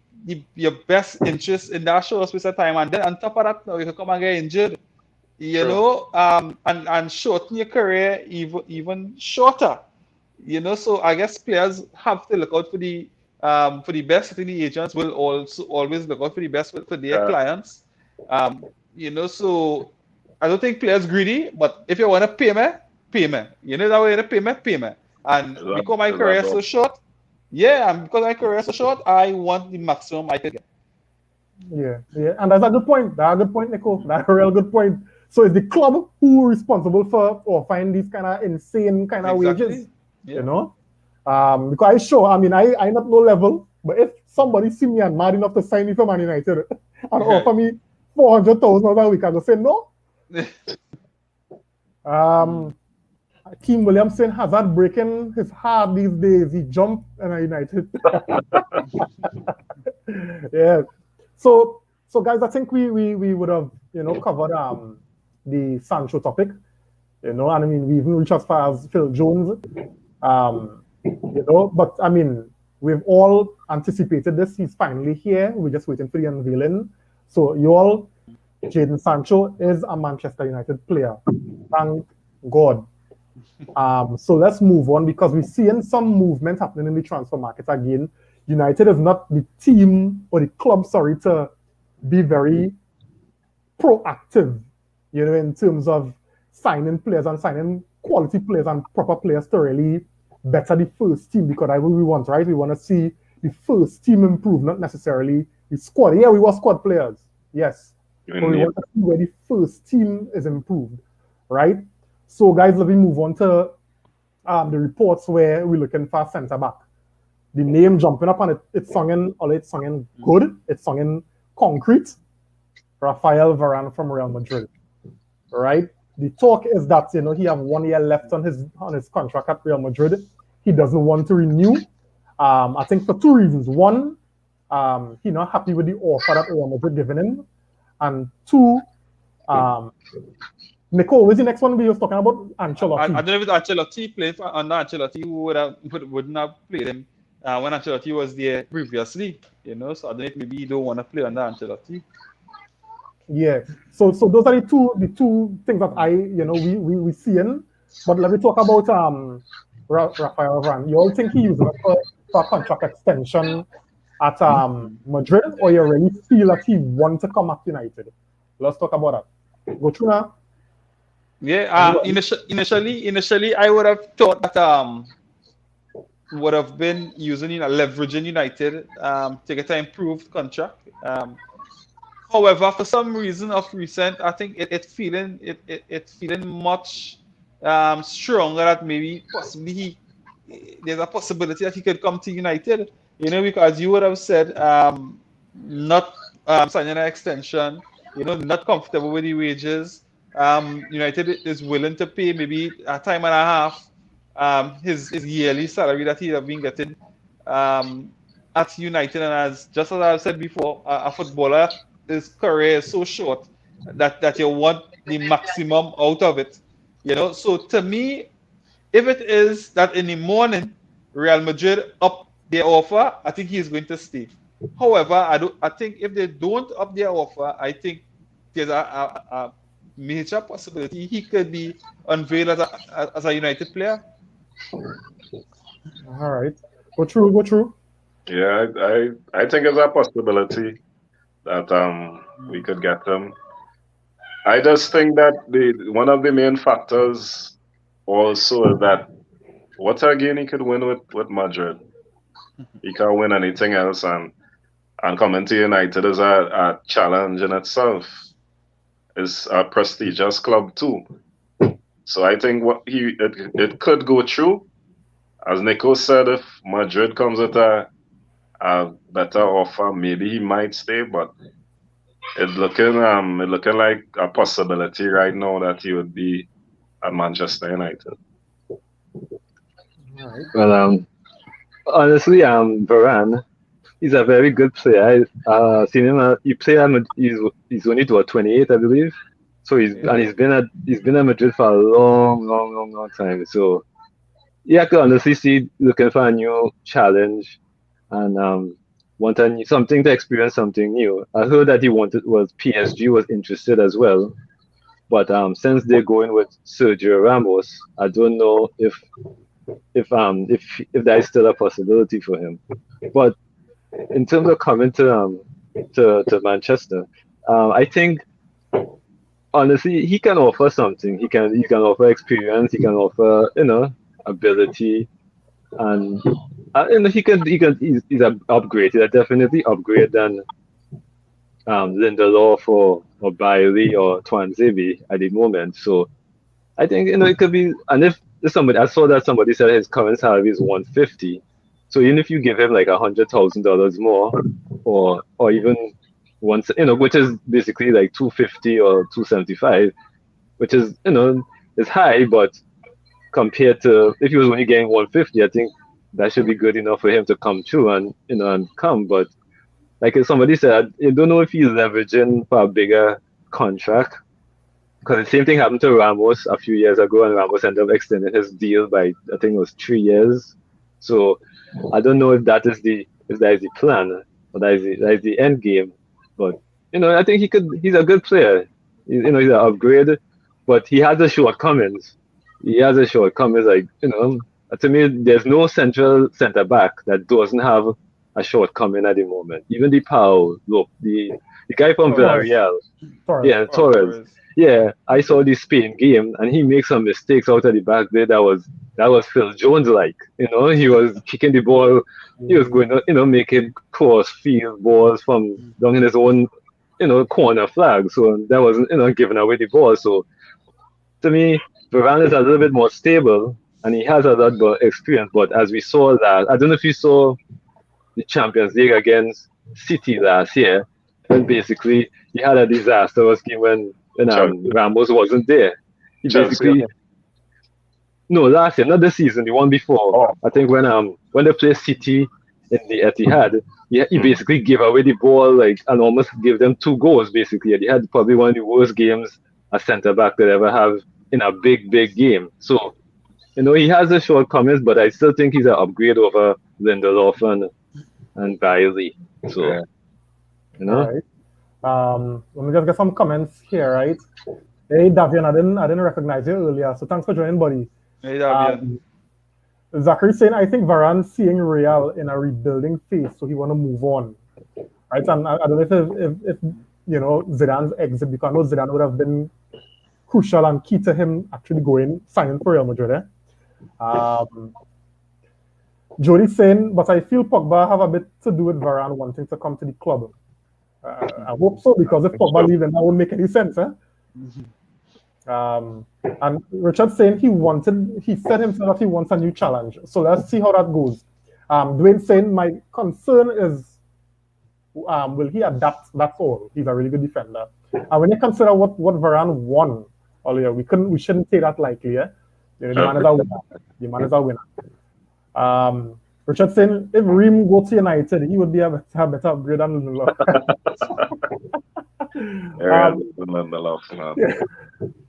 your best interest in that short space of time, and then on top of that, now you can come and get injured, you know, and shorten your career even shorter, you know. So I guess players have to look out for the best. I think the agents will also always look out for the best for their clients, you know. So I don't think players greedy, but if you want to pay me, you know that way to pay me, and because my career is so short. Yeah, and because my career is so short, I want the maximum I can get. Yeah, and that's a good point. That's a good point, Nico. That's a real good point. So it's the club who is responsible for offering these kind of insane kind of wages, you know? Because I not no level, but if somebody see me and mad enough to sign me for Man United and offer me 400,000 a week, I go say no. Team Williamson Hazard breaking his heart these days. He jumped and United. Yeah. So guys, I think we would have, you know, covered the Sancho topic, you know, and I mean we even reached as far as Phil Jones, you know, but I mean we've all anticipated this. He's finally here. We're just waiting for the unveiling. So Jadon Sancho is a Manchester United player. Thank God. So let's move on because we're seeing some movement happening in the transfer market again. United is not the team or the club, to be very proactive, you know, in terms of signing players and signing quality players and proper players to really better the first team, because that's what we want, right? We want to see the first team improve, not necessarily the squad. Yeah, we want squad players, yes, but we want to see where the first team is improved, right? So, guys, let me move on to the reports where we're looking for a centre back. The name jumping up and it's singing good, it's singing concrete. Rafael Varane from Real Madrid, right? The talk is that, you know, he have 1 year left on his contract at Real Madrid. He doesn't want to renew. I think for two reasons. One, he's not happy with the offer that Real Madrid given him, and two, Nico, what's the next one we were talking about? Ancelotti. I don't know if it's Ancelotti playing for under Ancelotti, who wouldn't have played him when Ancelotti was there previously, you know. So I don't know if maybe you don't want to play under Ancelotti. Yeah. So those are the two things that we seeing. But let me talk about Rafael Varane. You all think he used it for a contract extension at Madrid, or you really feel that he wants to come back to United? Let's talk about that. Go through now. Yeah, initially, I would have thought that would have been leveraging United to get an improved contract. However, for some reason of recent, I think it's feeling much stronger that maybe possibly there's a possibility that he could come to United. You know, because you would have said not signing an extension. You know, not comfortable with the wages. United is willing to pay maybe a time and a half his yearly salary that he have been getting. at United, and as just as I've said before, a footballer, his career is so short that you want the maximum out of it. So to me, if it is that in the morning Real Madrid up their offer, I think he's going to stay. However, I think if they don't up their offer, I think there's a major possibility he could be unveiled as a United player. All right. Go through. Yeah, I think it's a possibility that we could get him. I just think that one of the main factors also is that what again he could win with Madrid. He can't win anything else, and coming to United is a challenge in itself. It's a prestigious club too. So I think it could go through. As Nico said, if Madrid comes with a better offer, maybe he might stay, but it's looking like a possibility right now that he would be at Manchester United. All right. Well, honestly, Varane, he's a very good player. I seen him. He played he's only 28, I believe. So he's been at Madrid for a long time. So yeah, I could honestly see looking for a new challenge and wanted something to experience something new. I heard that PSG was interested as well. But since they're going with Sergio Ramos, I don't know if that is still a possibility for him. But in terms of coming to Manchester, I think honestly he can offer something. He can offer experience. He can offer ability, and he's an upgrade. He's a definitely upgrade than Lindelof or Bailey or Twanzebe at the moment. So I think it could be. And if somebody, I saw that somebody said his current salary is 150. So even if you give him like $100,000 more, or even once, which is basically like 250 or 275, which is is high, but compared to if he was only getting 150, I think that should be good enough for him to come through and come. But like somebody said, you don't know if he's leveraging for a bigger contract. Because the same thing happened to Ramos a few years ago, and Ramos ended up extending his deal by I think it was 3 years. So I don't know if that is the plan or that is the end game. But I think he's a good player. He's an upgrade, but he has the shortcomings. Like to me, there's no central centre back that doesn't have a shortcoming at the moment. Even the guy from Villarreal, Torres. Yeah, I saw the Spain game, and he makes some mistakes out of the back there. That was Phil Jones like. He was kicking the ball. He was going to, making cross field balls from down in his own, corner flag. So that wasn't, giving away the ball. So to me, Varane is a little bit more stable, and he has a lot more experience. But as we saw that, I don't know if you saw the Champions League against City last year, and basically he had a disastrous game when Ramos wasn't there. He basically last year, not this season, the one before. I think when they played City in the Etihad, he basically gave away the ball and almost gave them 2 goals basically. He had probably one of the worst games a centre back could ever have in a big game. So he has the shortcomings, but I still think he's an upgrade over Lindelof and Bailey. So All right. Let me just get some comments here, right? Hey, Davian, I didn't recognize you earlier, so thanks for joining, buddy. Hey, Davian. Zachary saying, I think Varane seeing Real in a rebuilding phase, so he want to move on, right? And I don't know if Zidane's exit, because I know Zidane would have been crucial and key to him actually signing for Real Madrid. Jody saying, but I feel Pogba have a bit to do with Varane wanting to come to the club. I hope so, because if Pogba leaves, then that wouldn't make any sense. And Richard saying he said himself that he wants a new challenge. So let's see how that goes. Dwayne saying, my concern is, will he adapt? That's all. He's a really good defender. And when you consider what Varane won earlier, we shouldn't take that lightly. The man is a winner. Richard saying if Reem go to United, he would be a better upgrade than Lindelof.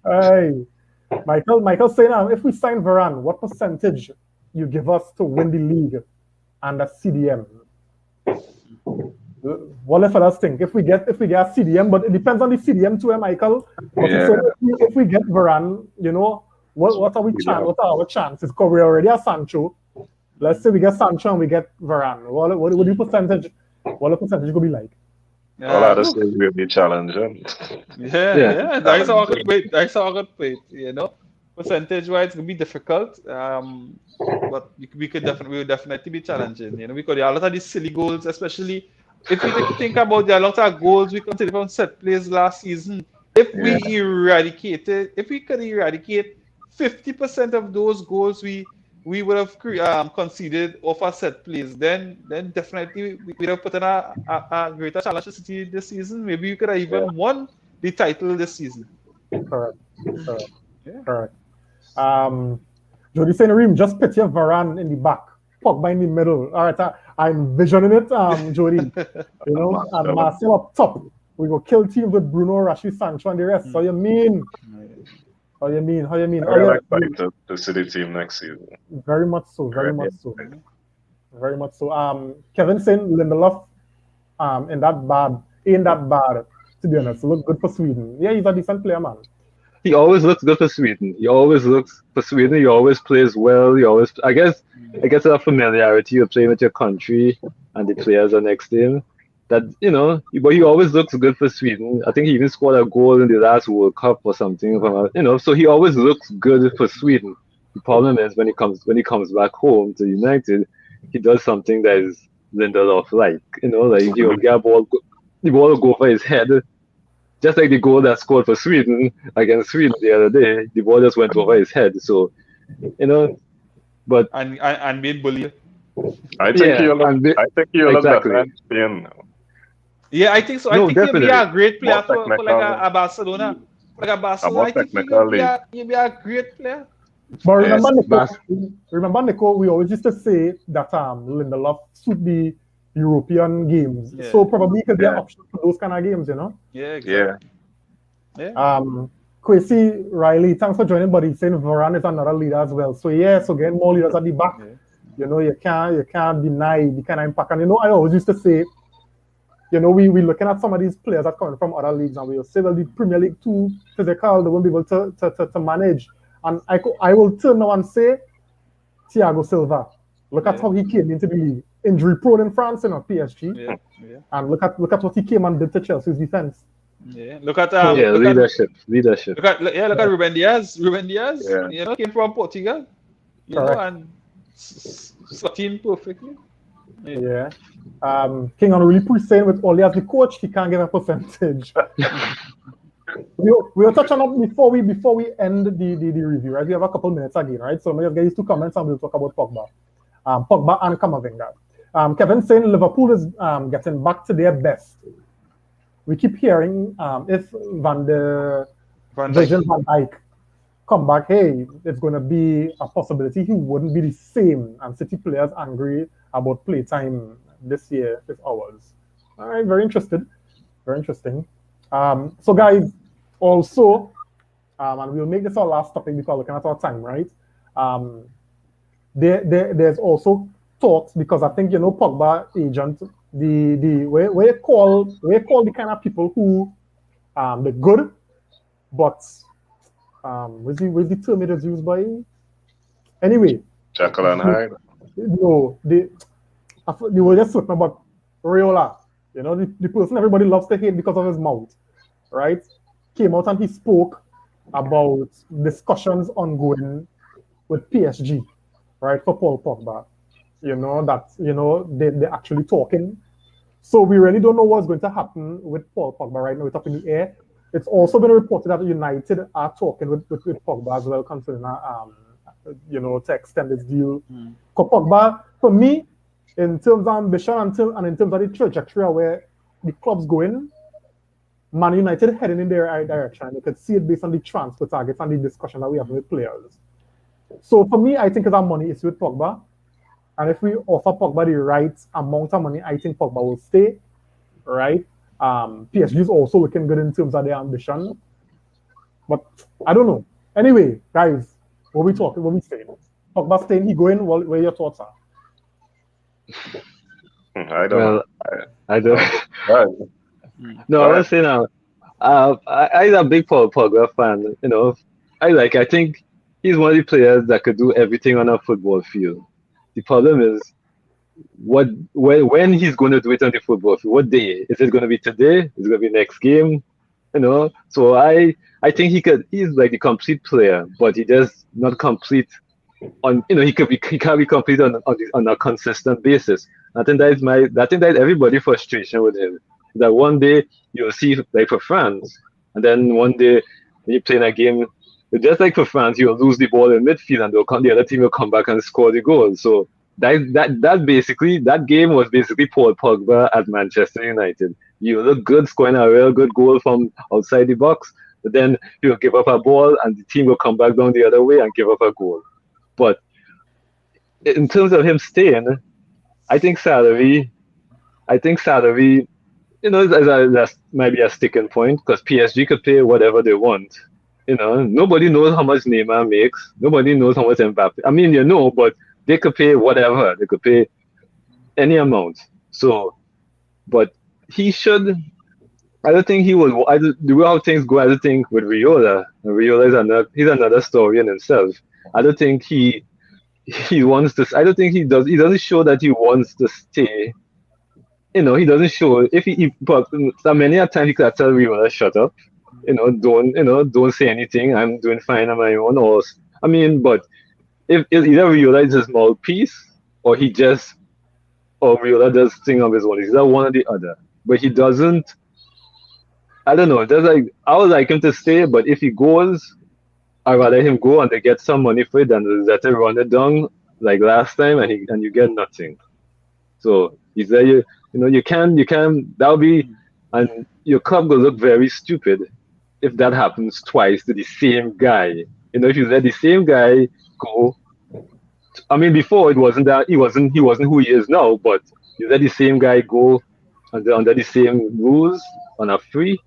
Hey, Michael saying if we sign Varane, what percentage you give us to win the league and a CDM? What if fellas think if we get a CDM, but it depends on the CDM too, Michael. But if we get Varane, you know, what are our chances? Because we already have Sancho. Let's say we get Sancho and we get Varane. What the percentage? What the percentage could be like? All other things will be challenging. Yeah. That's how I could wait. You know, percentage-wise, it could be difficult. But we would definitely be challenging. You know, because there are a lot of these silly goals, especially if you think about a lot of goals we considered from set plays last season. If we could eradicate 50% of those goals we would have conceded off our set plays, then definitely we would have put in a greater challenge to City this season. Maybe we could have even won the title this season. Correct. Jody saying, Reem, just picture Varane in the back, Pogba in the middle. All right, I'm envisioning it, Jody. You know, and Marcel up top. We go kill teams with Bruno, Rashid, Sancho, and the rest. So you mean? How you mean? I like the City team next season. Very much so. Kevin saying Lindelof ain't that bad, to be honest. Look good for Sweden. Yeah, he's a decent player, man. He always looks good for Sweden. He always plays well. I guess that familiarity of playing with your country and the players are next to him. That, you know, but he always looks good for Sweden. I think he even scored a goal in the last World Cup or something. You know, so he always looks good for Sweden. The problem is when he comes back home to United, he does something that is Lindelof like. You know, like he'll get the ball will go over his head. Just like the goal that scored for Sweden against Sweden the other day, the ball just went over his head. So, you know, but and being bullied. I think you'll look better in Spain. Yeah, I think so. I think he'll be a great player for like a Barcelona. Like a Barcelona, I think he'll be a great player. But remember, Nico, we always used to say that Lindelof should be European games. Yeah. So probably could be an option for those kind of games, you know? Yeah, exactly. Yeah. Kwesi Riley, thanks for joining, buddy. Saying Varane is another leader as well. So so getting more leaders at the back. Yeah. You know, you can't deny the kind of impact. And you know, I always used to say, you know, we looking at some of these players that come from other leagues, and we will say, well, the Premier League too physical, they won't be able to manage. And I will turn now and say, Thiago Silva. Look at how he came into the league. Injury prone in France and not PSG. Yeah. And look at what he came and did to Chelsea's defense. Yeah. Look at leadership. Look at Ruben Diaz. You know, came from Portugal. You know, and team perfectly. Yeah. King on really push saying with Oli as the coach, he can't give a percentage. We'll touch on that before we end the review, right? We have a couple minutes again, right? So let's get these two comments and we'll talk about Pogba. Pogba and Camavinga. Kevin saying Liverpool is getting back to their best. We keep hearing if Virgil van Dijk come back, hey, it's going to be a possibility he wouldn't be the same, and City players angry about playtime this year with ours. All right, very interesting. So guys, also, and we'll make this our last topic because we're looking at our time, right? There's also talks, because I think, you know, Pogba agent, we call the kind of people who they're good, but where's the term it is used by? Anyway, Jekyll and Hyde. No, they were just talking about Raiola. You know, the person everybody loves to hate because of his mouth, right? Came out and he spoke about discussions ongoing with PSG, right, for Paul Pogba. You know, that, you know, they're actually talking. So we really don't know what's going to happen with Paul Pogba right now. It's up in the air. It's also been reported that United are talking with Pogba as well, concerning you know, to extend this deal. Pogba, for me, in terms of ambition and in terms of the trajectory of where the club's going, Man United heading in their direction. You could see it based on the transfer targets and the discussion that we have with players. So for me, I think it's a money issue with Pogba. And if we offer Pogba the right amount of money, I think Pogba will stay, right? PSG is also looking good in terms of their ambition. But I don't know. Anyway, guys, what we talking? What we saying? Pogba staying, he going. Where your thoughts are? I don't Well, know. I don't. Right. No, Go I ahead. was saying now. I'm a big Pogba fan. I think he's one of the players that could do everything on a football field. The problem is when he's going to do it on the football field. What day is it going to be today? Is it going to be next game? So I think he's like the complete player, but he does not complete on he can't be complete on a consistent basis. I think that is everybody's frustration with him. That one day you'll see like for France, and then one day when you play in a game, just like for France, you'll lose the ball in midfield, and the other team will come back and score the goal. So that game was basically Paul Pogba at Manchester United. You look good scoring a real good goal from outside the box, but then you'll give up a ball and the team will come back down the other way and give up a goal. But in terms of him staying, I think salary, that might be a sticking point because PSG could pay whatever they want. Nobody knows how much Neymar makes. Nobody knows how much Mbappe. I mean, but they could pay whatever. They could pay any amount. So, but he should. I don't think he will. The way how things go, I don't think with Riola. Riola is he's another story in himself. I don't think he wants to. I don't think he does. He doesn't show that he wants to stay. He doesn't show. But so many a time he could tell Riola, shut up. Don't say anything. I'm doing fine on my own. But if either Riola is his mouthpiece, or Riola does thing of his own. He's either one or the other. But he doesn't. I don't know. I would like him to stay, but if he goes, I'd rather him go and they get some money for it than let him run it down like last time and you get nothing. So he's there. You can that'll be, and your club will look very stupid if that happens twice to the same guy. If you let the same guy go. I mean, before it wasn't that he wasn't who he is now, but you let the same guy go under the same rules on a free.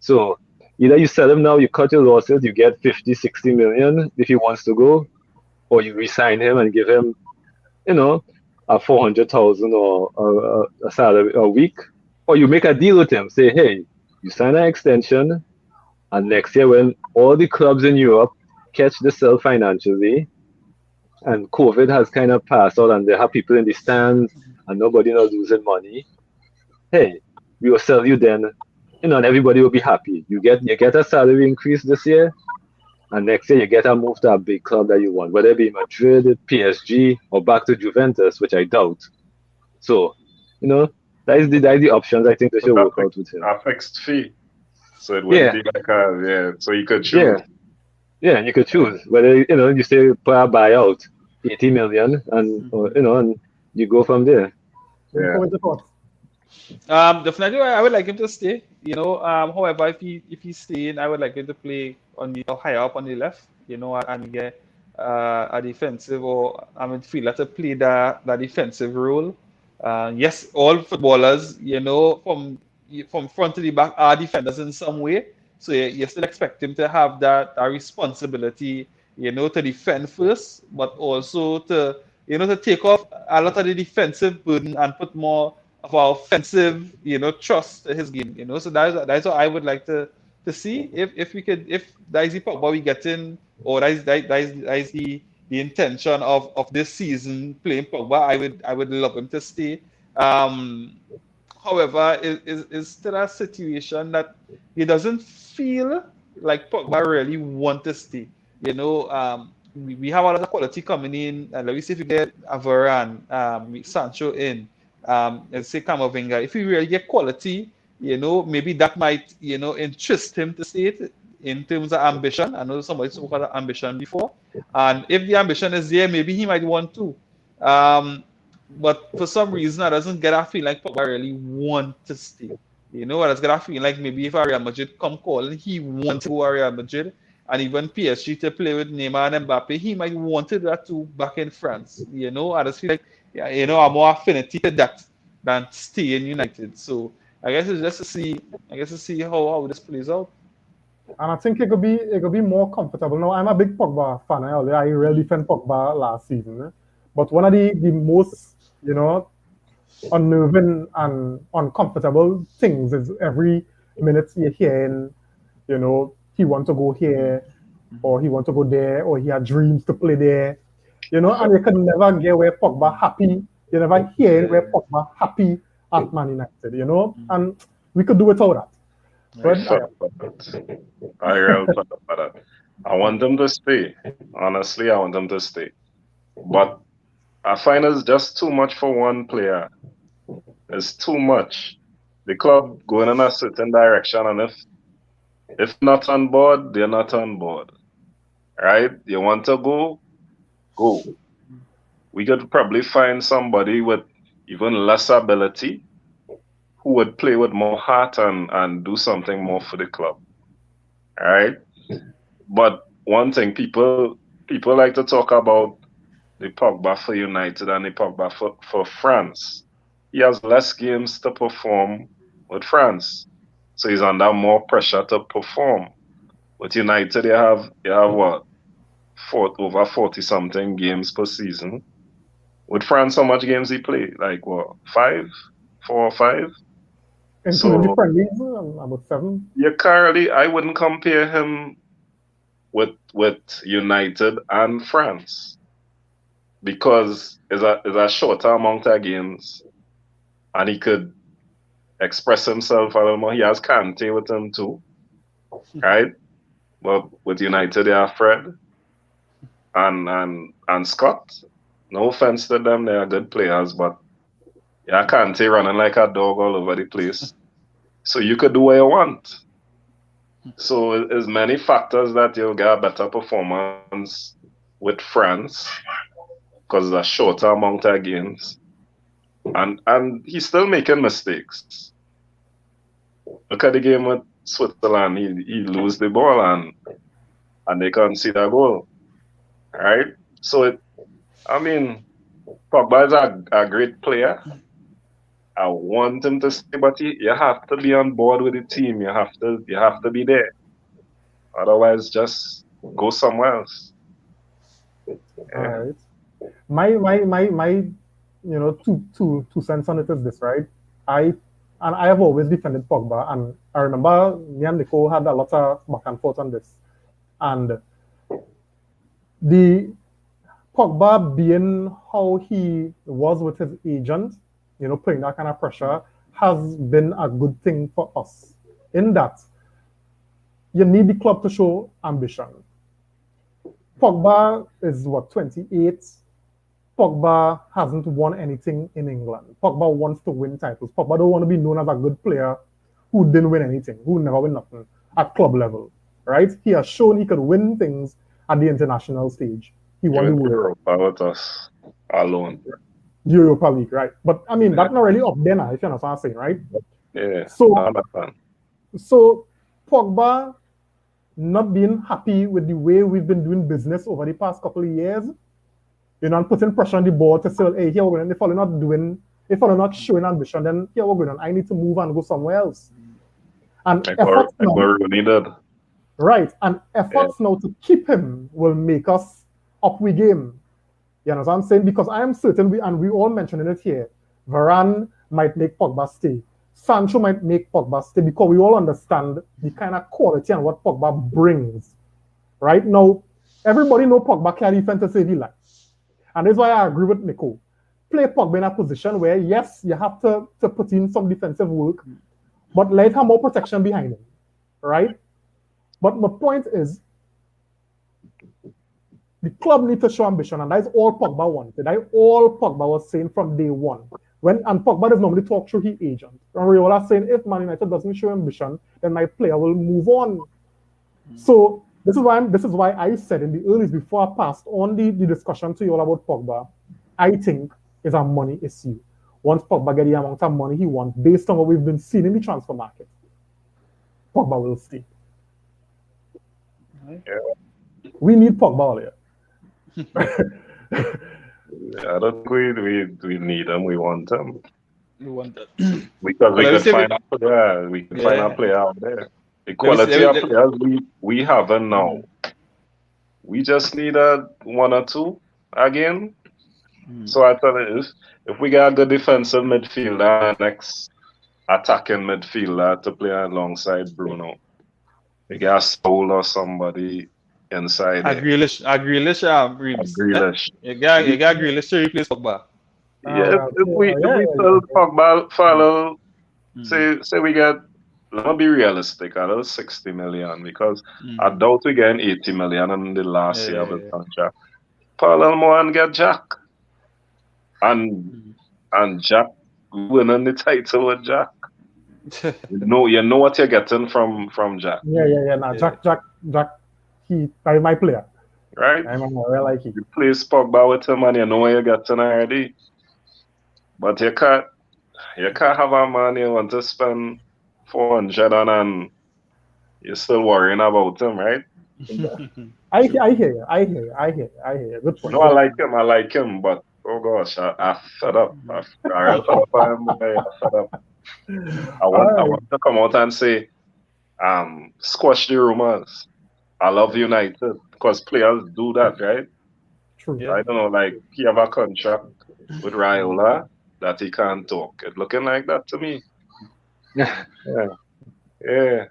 So either you sell him now, you cut your losses, you get 50, 60 million if he wants to go, or you re-sign him and give him, a 400,000 or a salary a week, or you make a deal with him. Say, hey, you sign an extension, and next year when all the clubs in Europe catch the sell financially, and COVID has kind of passed out, and they have people in the stands, and nobody not losing money. Hey, we will sell you then. And everybody will be happy. You get a salary increase this year, and next year you get a move to a big club that you want, whether it be Madrid, PSG, or back to Juventus, which I doubt. So, that is the options I think they should work out with him. A fixed fee. So it would be like so you could choose. Yeah, you could choose whether you say put a buyout, 80 million, and and you go from there. What was the thoughts? Definitely, I would like him to stay. However, if he's staying, I would like him to play on the higher up on the left. And get a defensive or midfielder to play that defensive role. Yes, all footballers, from front to the back are defenders in some way. So you still expect him to have that responsibility, to defend first, but also to take off a lot of the defensive burden and put more of our offensive, trust to his game. So that's what I would like to see if we could, if that is the Pogba we get in, or that is the intention of this season playing Pogba. I would love him to stay. However, is still a situation that he doesn't feel like Pogba really want to stay. We have a lot of quality coming in, and let me see if we get a Varane, Sancho in, let's say Camavinga. If we really get quality, maybe that might, interest him to stay in terms of ambition. I know somebody spoke about ambition before, and if the ambition is there, maybe he might want to. But for some reason, I doesn't get a feel like Pogba really want to stay. I just get a feel like maybe if Real Madrid come calling, he wants to go to Real Madrid, and even PSG to play with Neymar and Mbappe, he might want to do that too back in France. I just feel like yeah, you know, a more affinity to that than stay in United. So I guess it's just to see, how this plays out. And I think it could be more comfortable. Now I'm a big Pogba fan. I really defend Pogba last season. But one of the most, you know, unnerving and uncomfortable things is every minute you're hearing, you know, he want to go here or he want to go there or he had dreams to play there. You know, and you could never get where Pogba happy. You never hear where Pogba happy at Man United, you know? And we could do without that. I But felt that. I really felt that. I want them to stay. Honestly, I want them to stay. But I find it's just too much for one player. It's too much. The club going in a certain direction, and if not on board, they're not on board. Right? You want to go, go. We could probably find somebody with even less ability who would play with more heart and do something more for the club. Right? But one thing people like to talk about the Pogba for United and the Pogba for France. He has less games to perform with France. So he's under more pressure to perform. With United you have what? Over 40 something games per season. With France, how much games he play? Like what? 5? 4 or 5? including the So friendlies, about 7. you currently I wouldn't compare him with United and France because it's a shorter amount of games and he could express himself a little more. He has Kante with him too, right? But with United, they have Fred and Scott. No offense to them, they are good players, but yeah, Kante running like a dog all over the place. So you could do what you want. So there's many factors that you'll get a better performance with France because it's a shorter amount of games. And he's still making mistakes. Look at the game with Switzerland. He lose the ball and they can't see that goal. Right? So I mean, Pogba is a great player. I want him to stay, but you have to be on board with the team. You have to be there. Otherwise, just go somewhere else. All Yeah. right. My you know, two cents on it is this, right? I have always defended Pogba, and I remember me and Nico had a lot of back and forth on this. And the Pogba being how he was with his agent, you know, putting that kind of pressure has been a good thing for us. In that, you need the club to show ambition. Pogba is what, 28? Pogba hasn't won anything in England. Pogba wants to win titles. Pogba don't want to be known as a good player who didn't win anything, who never win nothing at club level, right? He has shown he could win things at the international stage. He won the With World Europa with us alone. Europa League, right? But I mean, Yeah. that's not really up there now, if you know what I'm saying, right? Yeah. So, I understand. so Pogba not being happy with the way we've been doing business over the past couple of years, you know, and putting pressure on the board to say, hey, here we're going, if we're not showing ambition, then here we're going, I need to move and go somewhere else. And Like efforts now, what Rooney did. right, and efforts now to keep him will make us up we game. You know what I'm saying? Because I am certain, we all mentioned it here, Varane might make Pogba stay. Sancho might make Pogba stay because we all understand the kind of quality and what Pogba brings. Right now, everybody know Pogba can defend to save his life. And that's why I agree with Nico. Play Pogba in a position where, yes, you have to put in some defensive work, but let him more protection behind him. Right? But my point is, the club needs to show ambition, and that's all Pogba wanted. That's all Pogba was saying from day one. And Pogba does normally talk through his agent. And Riola saying, if Man United doesn't show ambition, then my player will move on. So this is why I said in the earliest, before I passed on the discussion to you all about Pogba, I think it's a money issue. Once Pogba get the amount of money he wants, based on what we've been seeing in the transfer market, Pogba will stay. Yeah. We need Pogba all here. I don't think we need them. We want them You want that? because we Let me could say find a player. We can find a yeah. player out there. The Let me see, quality of players we haven't now. Mm. We just need a one or two again. Mm. So I tell you, if we got a good defensive midfielder, next attacking midfielder to play alongside Bruno, we got Soul or somebody inside A there. Grealish, A Reeves. Grealish. You got Grealish to replace Pogba. Yeah, Well, if we yeah, if we yeah, sell yeah. Pogba, follow, Mm. say we get, let me be realistic, a little 60 million because I Mm. doubt we get 80 million in the last year of his Yeah. contract. Follow more and get Jack. And Mm. and Jack winning the title with Jack. You know what you're getting from Jack, Yeah. Nah, Yeah. Jack, he my player. right? I'm a like he. You play Pogba with him and you know what you're getting already. But you can't have a man you want to spend 400 on and you're still worrying about him, right? I True. hear you. I hear you. I hear you. I hear you. Good point. No, I like him, but oh gosh, I fed up. I fed up on him. I fed up. All I right. want to come out and say, squash the rumors. I love Yeah. United because players do that, right? True. Yeah. I don't know, like he have a contract with Raiola that he can't talk. It's looking like that to me. Yeah. Yeah, yeah.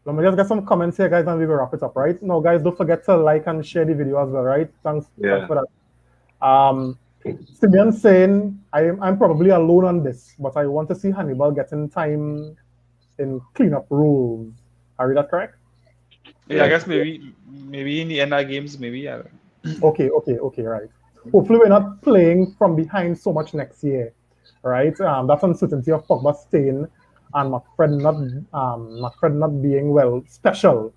Let me just get some comments here, guys, and we will wrap it up, right? Now, guys, don't forget to like and share the video as well, right? Thanks Yeah. for that. Simeon saying I'm probably alone on this, but I want to see Hannibal getting time in cleanup roles. Are that correct? Yeah, I guess maybe in the end of games, maybe. Yeah. Okay, right. Hopefully we're not playing from behind so much next year, right? That uncertainty of Pogba staying and McFred not being well special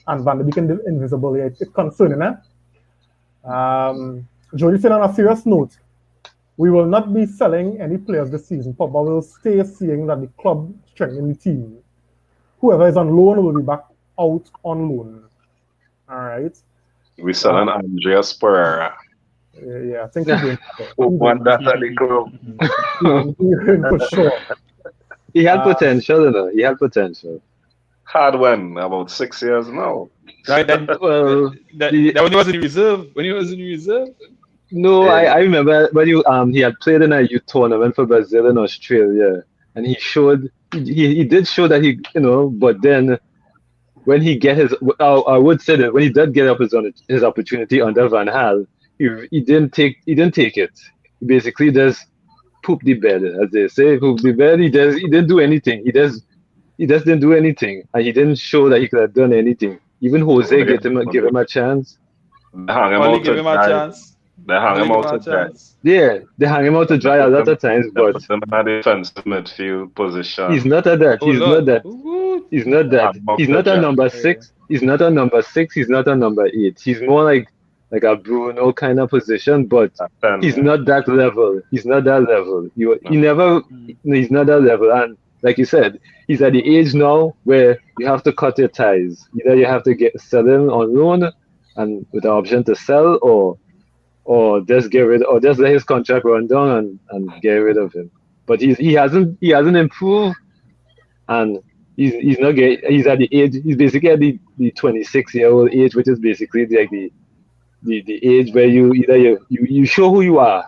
and Van de Beek invisible, yeah, it's concerning, eh? Jody said on a serious note, we will not be selling any players this season. Pogba will stay seeing that the club strengthening the team. Whoever is on loan will be back out on loan. All right. We selling Andreas Pereira. Yeah, I think he's going One that at the club. for sure. He had potential, you know. He had potential. Hard one, about 6 years now. Right. Well, That when he was in reserve. When he was in reserve. no, Yeah. I remember when he had played in a youth tournament for Brazil and Australia, and he did show that but then when he get I would say that when he did get up his opportunity under Van Gaal, he didn't take it. He basically just pooped the bed, as they say, pooped the bed. He didn't do anything. He just didn't do anything, and he didn't show that he could have done anything. Even Jose gave him a chance. They hang him Only out give to him a dry. chance. They hang Only him give him out a to dry. chance. Yeah, they hang him out to dry a lot of times, They but put him in a defensive midfield position. he's not at that. Oh He's not Lord. that. Ooh. He's not They that. hang him out He's to not a dry. number Yeah. 6. He's not a number 6. He's not a number 8. He's more like a Bruno kind of position, but At 10, he's yeah. not that level. He's not that level. No. He's not that level. And like you said, he's at the age now where you have to cut your ties. Either you have to sell him on loan and with the option to sell, or just just let his contract run down and get rid of him. But he hasn't improved, and he's not he's at the age, he's basically at the 26-year-old age, which is basically like the age where you either you show who you are.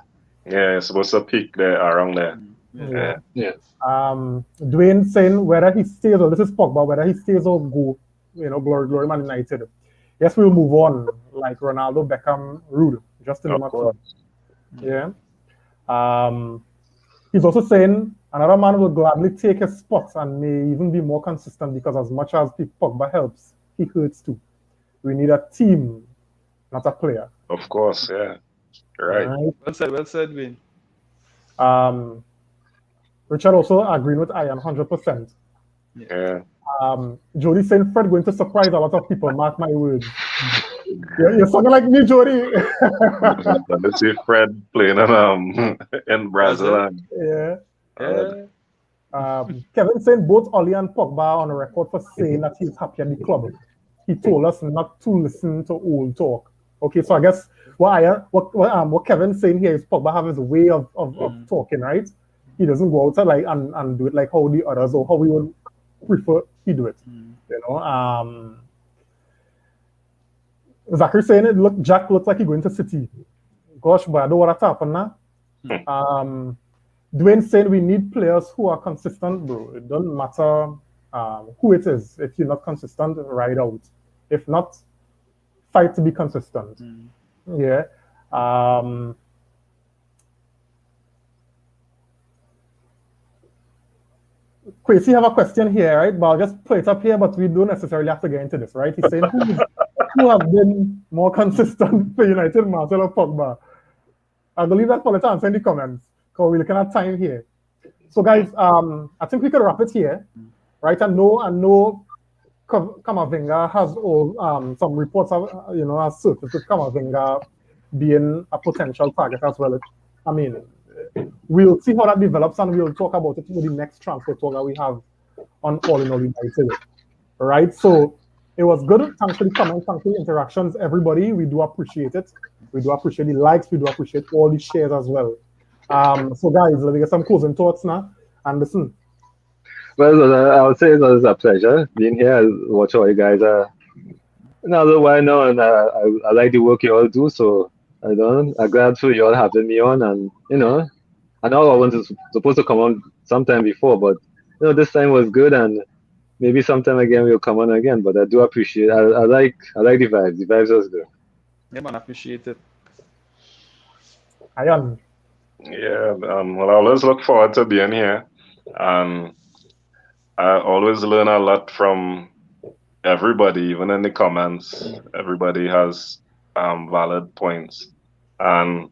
Yeah, it's supposed to peak there around there. Yeah. Yeah. Dwayne saying whether he stays or this is Pogba, whether he stays or go, glory Man United. Yes, we'll move on like Ronaldo, Beckham, Rude, just to name a Of few. course. Yeah. He's also saying another man will gladly take his spot and may even be more consistent because as much as Pogba helps, he hurts too. We need a team, not a player. Of course, yeah. Right. Well said, Wayne. Richard also agreeing with Ian 100%. Yeah. Jody saying Fred going to surprise a lot of people. Mark my words. You're sounding like me, Jody. Let's see Fred playing in Brazil. Yeah. Yeah. Kevin saying both Oli and Pogba are on a record for saying that he's happy at the club. He told us not to listen to old talk. Okay, so I guess what Kevin's saying here is Pogba have his way of talking, right? He doesn't go outside like and do it like how the others or how we would prefer he do it. You know, Zachary saying it Jack looks like he going to City. Gosh, but I don't know what's happened now. Dwayne saying we need players who are consistent, bro. It doesn't matter who it is. If you're not consistent, ride out. If not, fight to be consistent. Yeah. Quasi have a question here, right? But I'll just put it up here, but we don't necessarily have to get into this, right? He's saying who have been more consistent for United, Marcel or Pogba? I believe that for the answer in the comments, because we're looking at time here. So guys, I think we could wrap it here, right? I know Camavinga has some reports has surfaced with Camavinga being a potential target as well. I mean, we'll see how that develops and we'll talk about it in the next transfer talk that we have on All in All United. Right? So it was good. Thanks for the comments, thanks for the interactions, everybody. We do appreciate it. We do appreciate the likes, we do appreciate all the shares as well. So guys, let me get some closing thoughts now. And listen. Well, I would say it was a pleasure being here. I watch all you guys another while now, and I like the work you all do. So I'm glad for you all having me on, and I know I was supposed to come on sometime before, but this time was good, and maybe sometime again we'll come on again. But I do appreciate. I like the vibes. The vibes was good. Yeah, man, appreciate it. Ian. Yeah, well, I always look forward to being here, and I always learn a lot from everybody, even in the comments. Everybody has valid points, and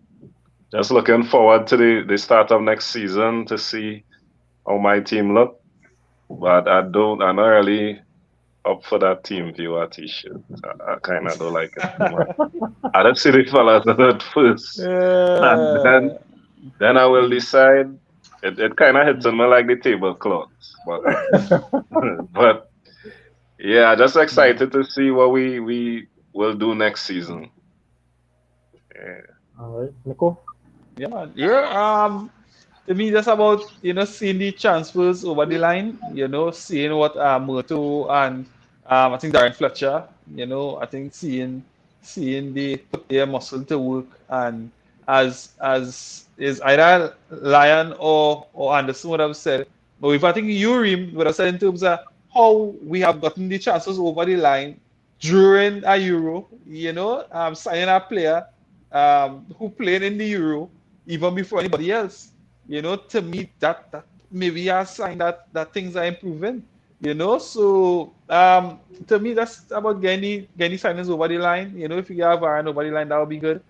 just looking forward to the start of next season to see how my team look. But I'm not really up for that team viewer t-shirt. I kind of don't like it too much. I don't see the fellas at first, and then I will decide. It kind of hits on me like the tablecloths, but but yeah, just excited to see what we will do next season. Yeah. All right, Nico. Yeah, man. Yeah. To me, that's about seeing the transfers over the line. Seeing what Murto and I think Darren Fletcher. I think seeing they put their muscle to work, and as is either Lion or Anderson would have said, but if I think Yuri would have said in terms of how we have gotten the chances over the line during a Euro. Signing a player who played in the Euro even before anybody else. To me, that maybe a sign that things are improving. So to me, that's about getting the signings over the line. If you get Varane over the line, that would be good.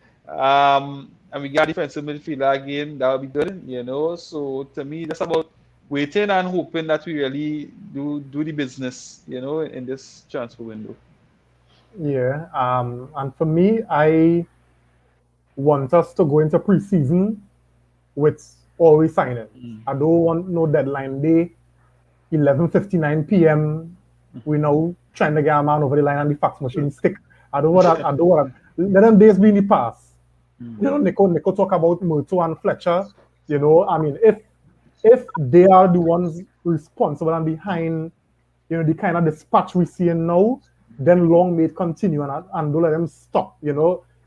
And we got defensive midfielder again, that would be good. So to me, that's about waiting and hoping that we really do the business, in this transfer window. Yeah. And for me, I want us to go into preseason with always signing. I don't want no deadline day, 11:59 p.m. We now trying to get a man over the line and the fax machine stick. I don't want that. Let them days be in the past. Nico talk about Murto and Fletcher. I mean, if they are the ones responsible and behind, the kind of dispatch we're seeing now, then long may it continue and don't let them stop.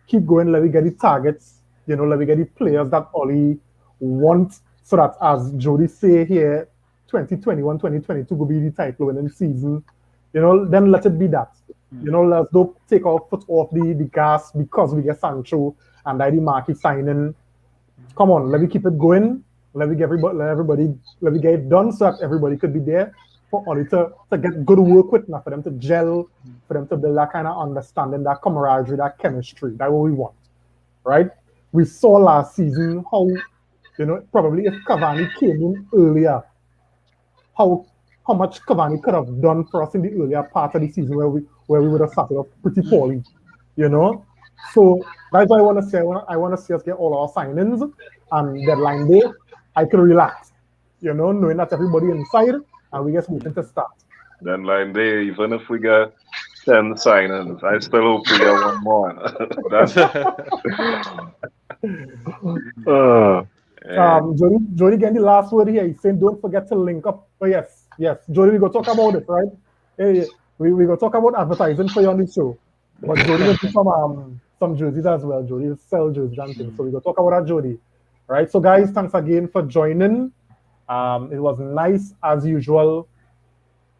Keep going. Let me get the targets. Let me get the players that Ollie want, so that as Jody say here, 2021, 2022 will be the title winning season. Then let it be that. Let's don't take our foot off the gas because we get Sancho and the market signing. Come on, let me keep it going. Let me get it done so that everybody could be there for Ollie to get good work with, not for them to gel, for them to build that kind of understanding, that camaraderie, that chemistry. That's what we want, right? We saw last season how, probably if Cavani came in earlier, how much Cavani could have done for us in the earlier part of the season where we would have started off pretty poorly, So that's why I want to say. I want to see us get all our signings and deadline day. I can relax, knowing that everybody inside and we just waiting to start. Deadline day, even if we got 10 signings. I still hope we get one more. That's yeah. Jody getting the last word here. He's saying don't forget to link up. Oh yes, Jody, we go talk about it, right? Hey, we go talk about advertising for you on this show. But Jody will do some jerseys as well. Jody will sell jerseys and things. So we go talk about that, Jody. Right. So guys, thanks again for joining. It was nice as usual.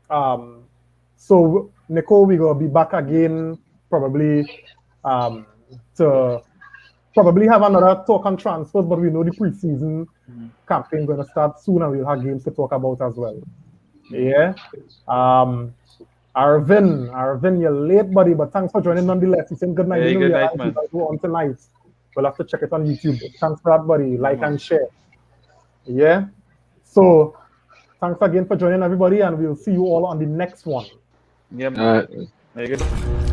So Nico, we gonna be back again probably to probably have another talk on transfers, but we know the preseason campaign going to start soon and we'll have games to talk about as well. Yeah. Arvin, you're late, buddy, but thanks for joining nonetheless. You're saying good night. Hey, You know, good night, man. on tonight. We'll have to check it on YouTube. Thanks for that, buddy. Like and share. Yeah. So thanks again for joining everybody, and we'll see you all on the next one. Yeah, man. All right. Very good.